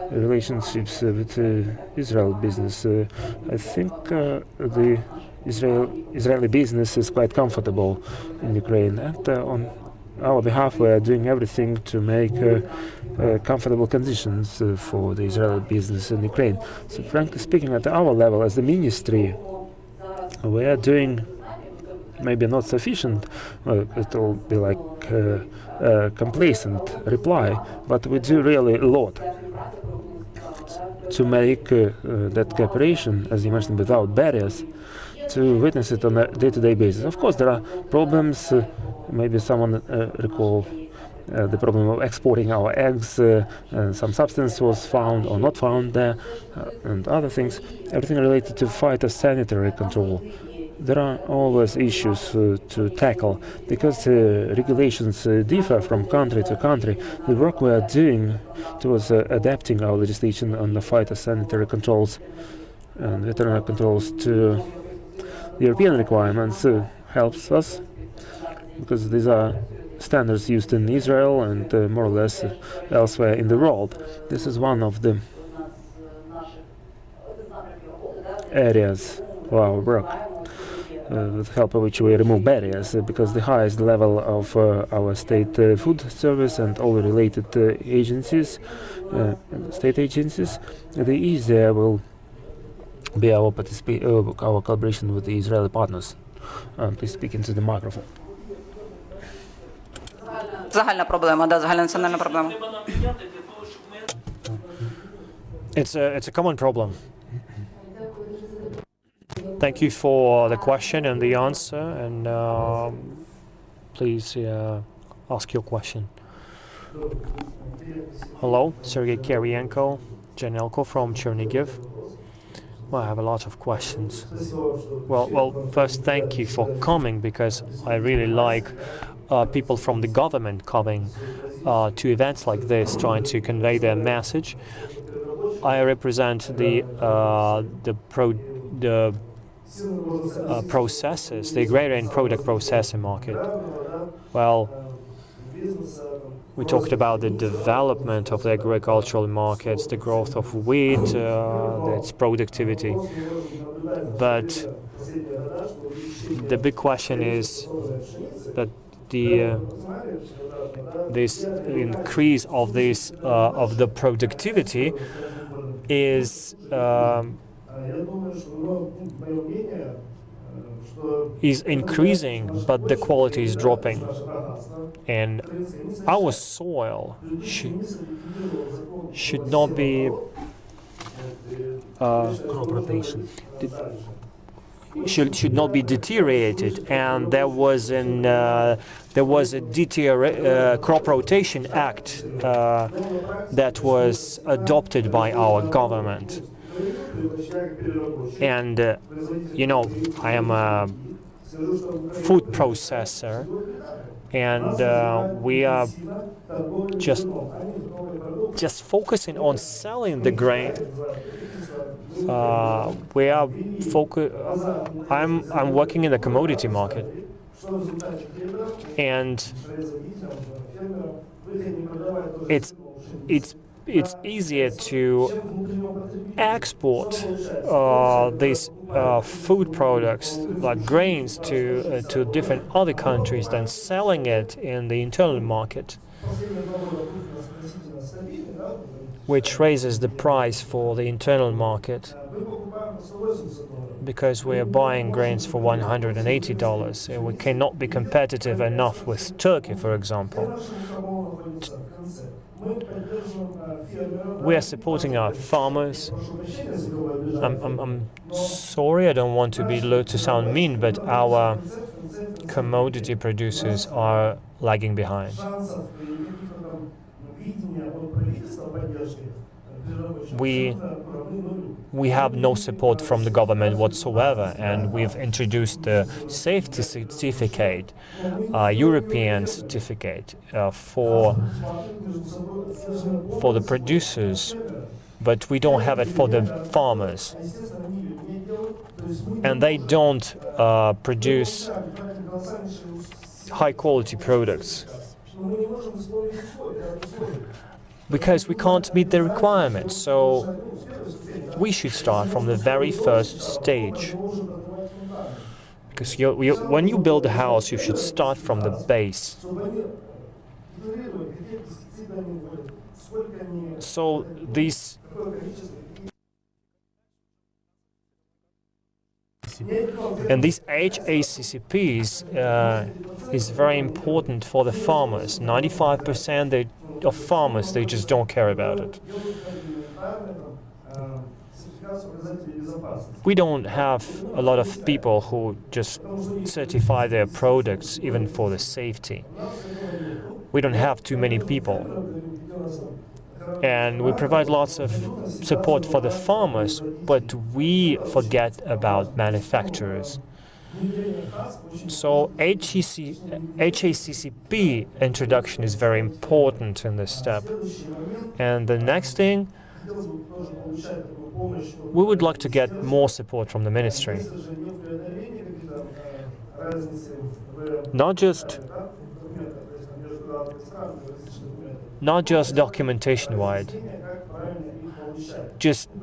relationships with Israel business, I think the Israeli business is quite comfortable in Ukraine, and on our behalf we are doing everything to make comfortable conditions for the Israeli business in Ukraine. So frankly speaking, at our level as the ministry, we are doing maybe not sufficient, it will be like a complacent reply, but we do really a lot to make that cooperation, as you mentioned, without barriers, to witness it on a day-to-day basis. Of course, there are problems. Maybe someone recall the problem of exporting our eggs. Some substance was found or not found there, and other things. Everything related to phytosanitary control. There are always issues to tackle because regulations differ from country to country. The work we are doing towards adapting our legislation on the phytosanitary controls and veterinary controls to the European requirements helps us, because these are standards used in Israel and more or less elsewhere in the world. This is one of the areas of our work, with help of which we remove barriers, because the highest level of our state food service and all related agencies, state agencies, the easier will be our collaboration with the Israeli partners. Please speak into the microphone. Загальна проблема, да, загальнонаціональна проблема. It's a common problem. Thank you for the question and the answer, and please ask your question. Hello, Sergey Kirienko, Janelko from Chernigiv. Well, I have a lot of questions. Well, first, thank you for coming, because I really like people from the government coming to events like this, trying to convey their message. I represent the processes, the agrarian product processing market. Well, we talked about the development of the agricultural markets, the growth of wheat, its productivity. But the big question is that this increase of the productivity is increasing, but the quality is dropping. And our soil should not be Crop rotation. should not be deteriorated, and there was a crop rotation act that was adopted by our government. And I am a food processor, and we are just focusing on selling the grain. We are I'm working in the commodity market, and it's easier to export these food products like grains to different other countries than selling it in the internal market, which raises the price for the internal market, because we are buying grains for $180 and we cannot be competitive enough with Turkey, for example. We are supporting our farmers. I'm sorry, I don't want to sound mean, but our commodity producers are lagging behind. We have no support from the government whatsoever, and we've introduced the safety certificate, European certificate for the producers, but we don't have it for the farmers, and they don't produce high quality products because we can't meet the requirements. So we should start from the very first stage, because when you build a house, you should start from the base. So these HACCPs is very important for the farmers. 95% of farmers, they just don't care about it. We don't have a lot of people who just certify their products even for the safety. We don't have too many people. And we provide lots of support for the farmers, but we forget about manufacturers. So HACCP introduction is very important in this step. And the next thing, we would like to get more support from the ministry. Not just documentation-wide,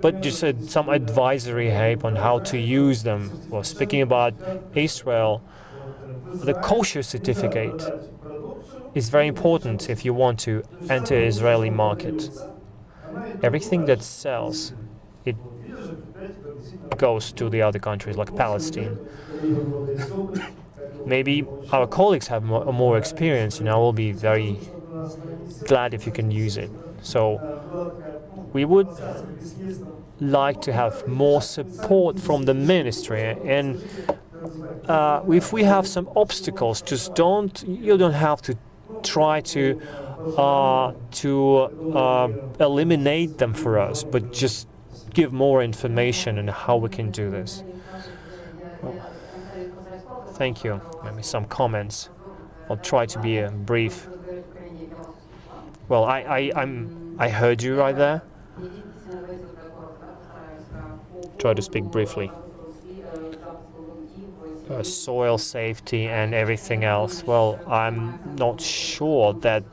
but just some advisory help on how to use them. Well, speaking about Israel, the kosher certificate is very important if you want to enter Israeli market. Everything that sells, it goes to the other countries like Palestine. Maybe our colleagues have more experience, and I will be very glad if you can use it. So we would like to have more support from the ministry, and if we have some obstacles, you don't have to try to eliminate them for us, but just give more information on how we can do this. Thank you. Maybe some comments. I'll try to be brief. Well, I heard you right there. Try to speak briefly. Soil safety and everything else. Well, I'm not sure that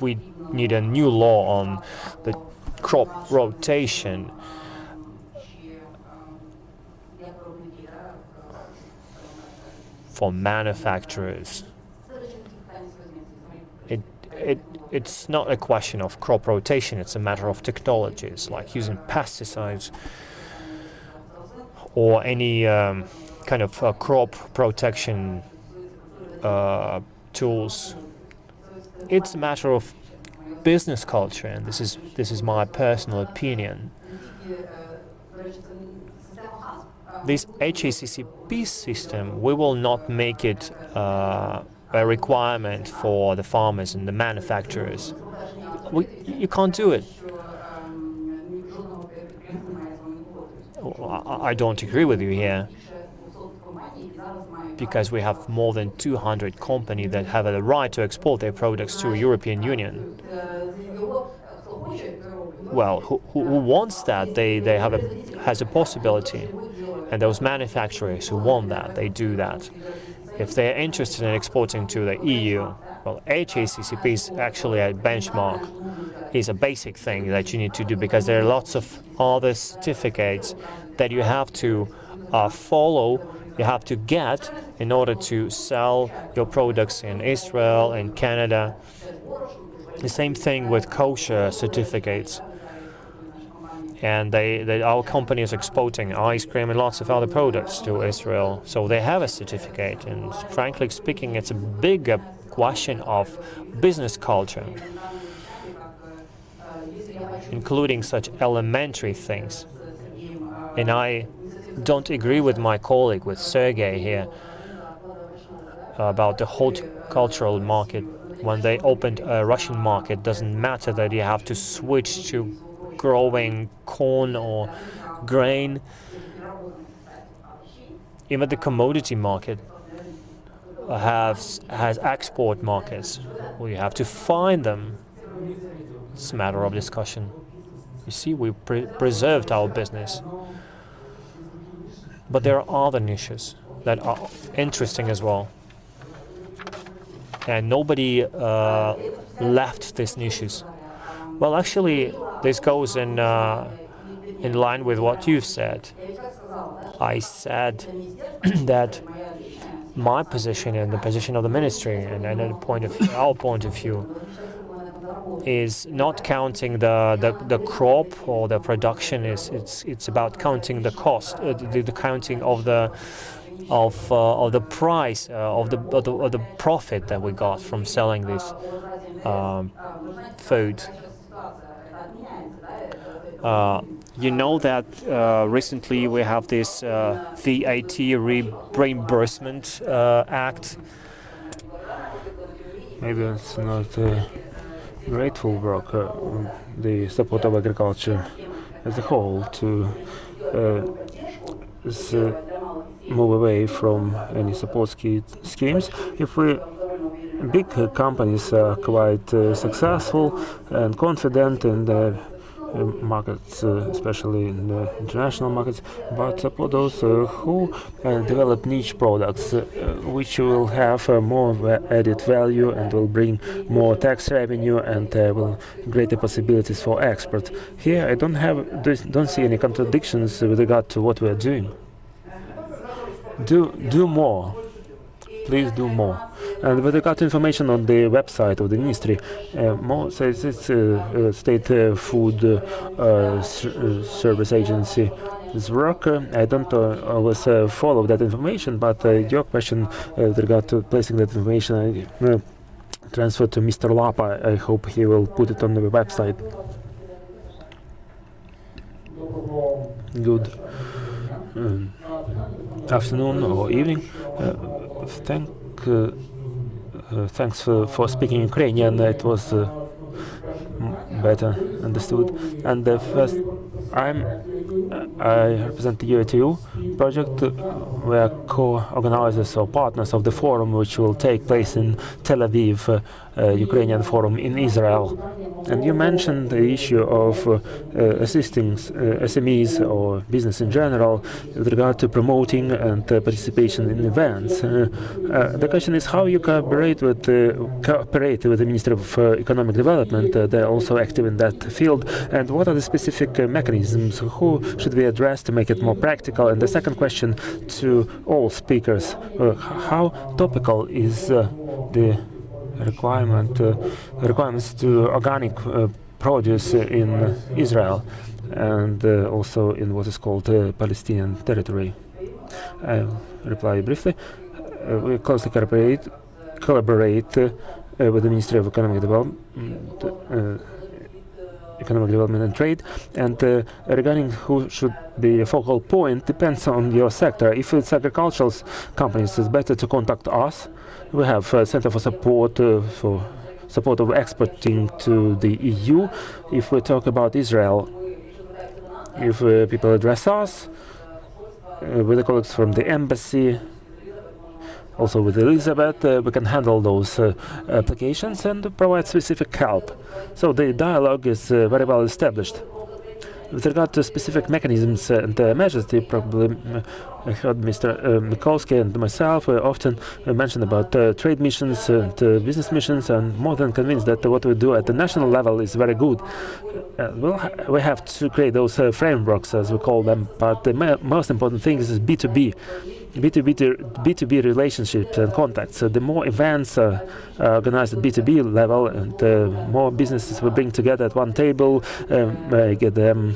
we need a new law on the crop rotation. For manufacturers, it's not a question of crop rotation, it's a matter of technologies like using pesticides or any kind of crop protection tools. It's a matter of business culture, and this is my personal opinion. this HACCP system, we will not make it a requirement for the farmers and the manufacturers. You can't do it. I don't agree with you here, because we have more than 200 companies that have the right to export their products to the European Union. Well, who wants that? They has a possibility, and those manufacturers who want that, they do that. If they're interested in exporting to the EU, well, HACCP is actually a benchmark. It's a basic thing that you need to do, because there are lots of other certificates that you have to follow, you have to get in order to sell your products in Israel and Canada. The same thing with kosher certificates. And our company is exporting ice cream and lots of other products to Israel, so they have a certificate. And frankly speaking, it's a bigger question of business culture, including such elementary things. And I don't agree with my colleague, with Sergey here, about the horticultural market. When they opened a Russian market, doesn't matter that you have to switch to growing corn or grain. Even the commodity market has export markets. Well, you have to find them. It's a matter of discussion. You see, we preserved our business. But there are other niches that are interesting as well. And nobody left these niches. Well, actually, this goes in line with what you've said. I said that my position and the position of the ministry and our point of view is not counting the crop or the production. It's about counting the cost, the counting of the price of the profit that we got from selling this food. You know that recently we have this VAT reimbursement act. Maybe it's not grateful work, the support of agriculture as a whole to move away from any support schemes. If big companies are quite successful and confident in their markets, especially in the international markets, but support those who develop niche products, which will have more added value and will bring more tax revenue and will greater possibilities for export. Here, I don't see any contradictions with regard to what we are doing. Do more. Please do more. And with regard to information on the website of the ministry, more says it's state food service agency. This work, I don't always follow that information, but your question with regard to placing that information, I transfer to Mr. Lapa. I hope he will put it on the website. Good afternoon or evening. Thanks for speaking Ukrainian. It was better understood. And first, I represent the UATU project. We are co-organizers or partners of the forum, which will take place in Tel Aviv, Ukrainian forum in Israel. And you mentioned the issue of assisting SMEs or business in general with regard to promoting and participation in events. The question is how you cooperate with the Ministry of Economic Development. They're also active in that field. And what are the specific mechanisms? Who should we address to make it more practical? And the second question to all speakers, how topical is the requirements to organic produce in Israel and also in what is called Palestinian territory? Reply briefly. We closely collaborate with the Ministry of Economic Development economic development and trade. And regarding who should be a focal point, depends on your sector. If it's agricultural companies, it's better to contact us. We have a center for support of exporting to the EU. If we talk about Israel, if people address us with the colleagues from the embassy, also with Elizabeth, we can handle those applications and provide specific help. So the dialogue is very well established. With regard to specific mechanisms and measures, you probably heard Mr. Mikulski and myself often mention about trade missions and business missions. I'm more than convinced that what we do at the national level is very good. We have to create those frameworks, as we call them, but the most important thing is B2B. B2B relationships and contacts. The more events are organized at B2B level, and more businesses we bring together at one table, get them,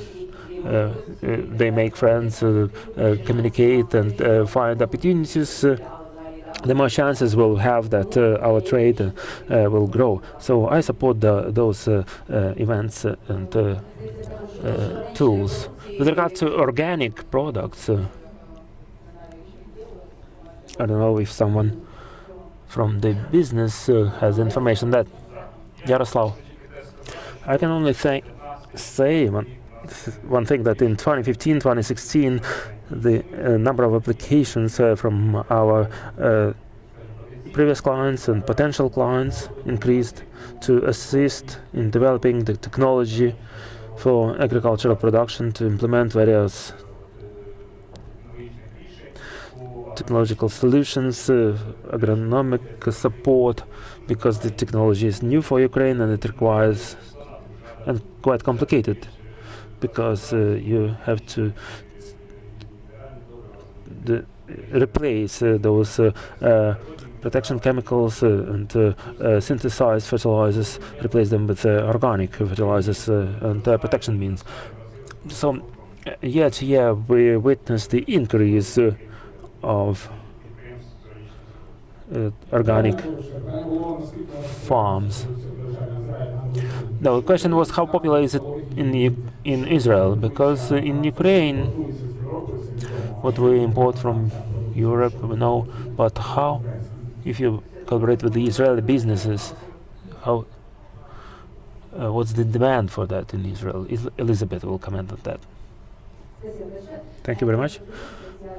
they make friends, communicate, and find opportunities. The more chances we'll have that our trade will grow. So I support those events and tools. With regard to organic products, I don't know if someone from the business has information that. Yaroslav, I can only say one thing, that in 2015, 2016, the number of applications from our previous clients and potential clients increased to assist in developing the technology for agricultural production, to implement various technological solutions, agronomic support, because the technology is new for Ukraine and it requires, and quite complicated, because you have to replace those protection chemicals and synthesized fertilizers, replace them with organic fertilizers and protection means. So year to year we witness the increase of organic farms. Now the question was, how popular is it in Israel? Because in Ukraine, what we import from Europe, we know, but how, if you collaborate with the Israeli businesses, how, what's the demand for that in Israel? Elizabeth will comment on that. Thank you very much.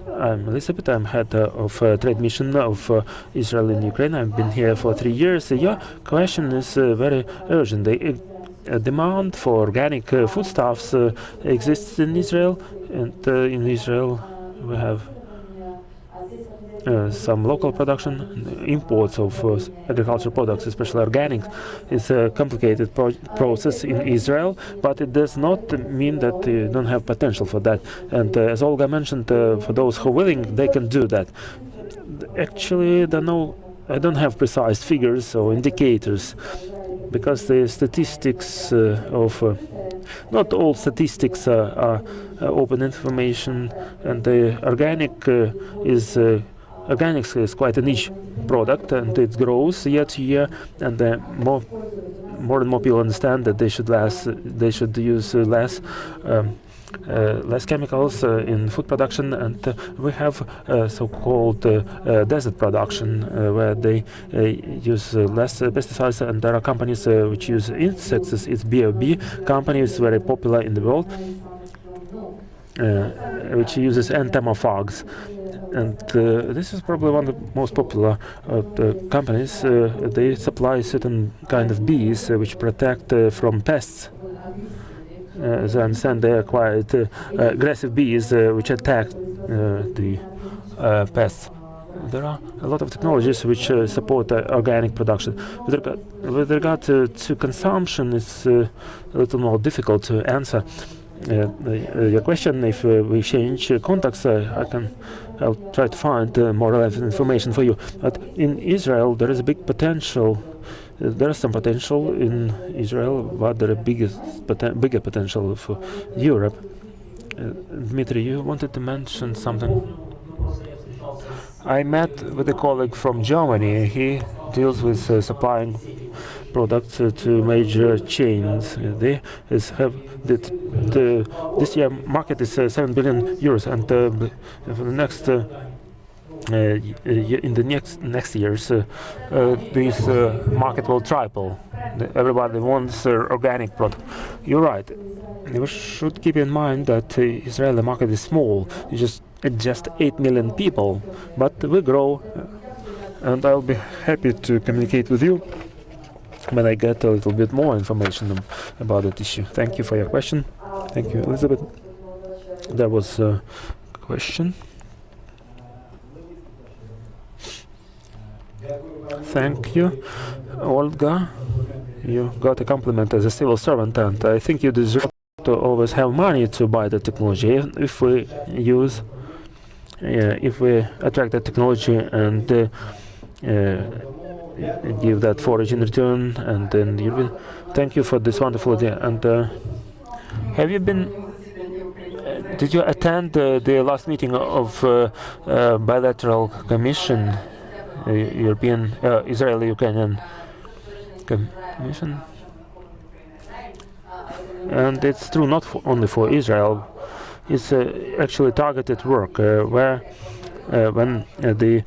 I'm Elizabeth. I'm head of trade mission of Israel in Ukraine. I've been here for 3 years. Your question is very urgent. The demand for organic foodstuffs exists in Israel, and in Israel we have some local production and imports of agricultural products, especially organic. It's a complicated process in Israel, but it does not mean that you don't have potential for that. And as Olga mentioned, for those who are willing, they can do that. Actually, I don't have precise figures or indicators, because the statistics not all statistics are open information, and the organics is quite a niche product, and it grows year to year, and more and more people understand that they should use less chemicals in food production, and we have so-called desert production where they use less pesticides, and there are companies which use insects. It's B.O.B. company is very popular in the world, which uses entomophags. And this is probably one of the most popular companies. They supply certain kind of bees which protect from pests. As I understand, they are quite aggressive bees which attack the pests. There are a lot of technologies which support organic production. With regard to consumption, it's a little more difficult to answer. Your question, if we change contacts, I'll try to find more relevant information for you. But in Israel, there is a big potential. There is some potential in Israel, but there is bigger potential for Europe. Dmitry, you wanted to mention something? I met with a colleague from Germany. He deals with supplying products to major chains. They have this year market is 7 billion euros, and for the next in the next years, this market will triple. Everybody wants organic product. You're right. We should keep in mind that Israeli market is small. It's just 8 million people, but we grow, and I'll be happy to communicate with you when I get a little bit more information about that issue. Thank you for your question. Thank you, Elizabeth. There was a question. Thank you, Olga. You got a compliment as a civil servant, and I think you deserve to always have money to buy the technology. If we attract the technology and give that forage in return, and then you will. Thank you for this wonderful idea. And have you been? Did you attend the last meeting of bilateral commission, European Israeli-Ukrainian commission? And it's true not only for Israel. It's actually targeted work where when the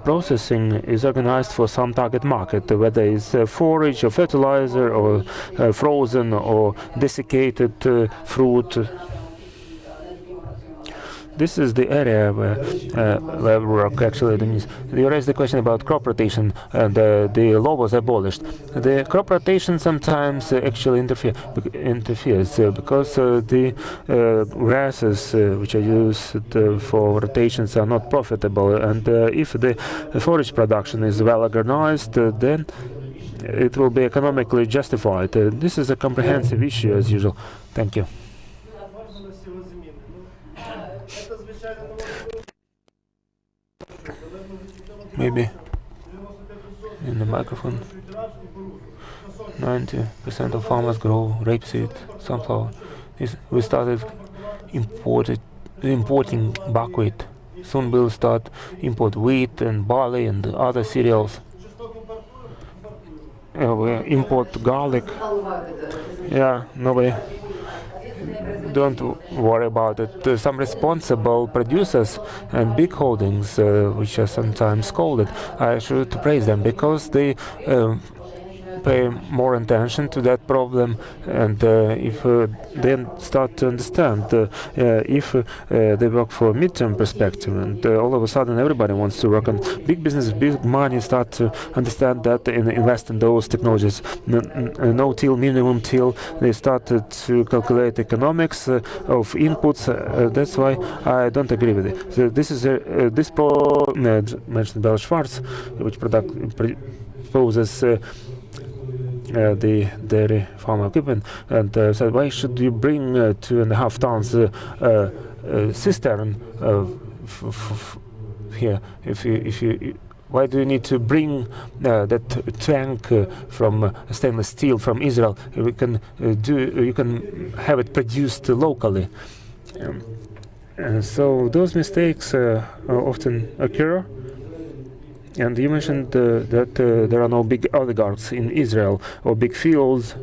processing is organized for some target market, whether it's forage or fertilizer or frozen or desiccated fruit. This is the area where work actually means. You raised the question about crop rotation, and the law was abolished. The crop rotation sometimes actually interferes because the grasses which are used for rotations are not profitable, and if the forage production is well organized, then it will be economically justified. This is a comprehensive issue as usual. Thank you. Maybe in the microphone. 90% of farmers grow rapeseed, sunflower. We started importing buckwheat. Soon we'll start import wheat and barley and other cereals. We import garlic. Yeah, nobody. Don't worry about it. Some responsible producers and big holdings, which are sometimes scolded, I should praise them because they pay more attention to that problem, and if they start to understand, if they work for a midterm perspective, and all of a sudden everybody wants to work on big business, big money, start to understand that and invest in those technologies. No-till, minimum till, they started to calculate economics of inputs. That's why I don't agree with it. So this is this mentioned Bell Schwartz, which proposes the dairy farm equipment, and said, why should you bring 2.5 tons cistern here? If you why do you need to bring that tank from stainless steel from Israel? You can have it produced locally. So those mistakes often occur. And you mentioned that there are no big oligarchs in Israel or big fields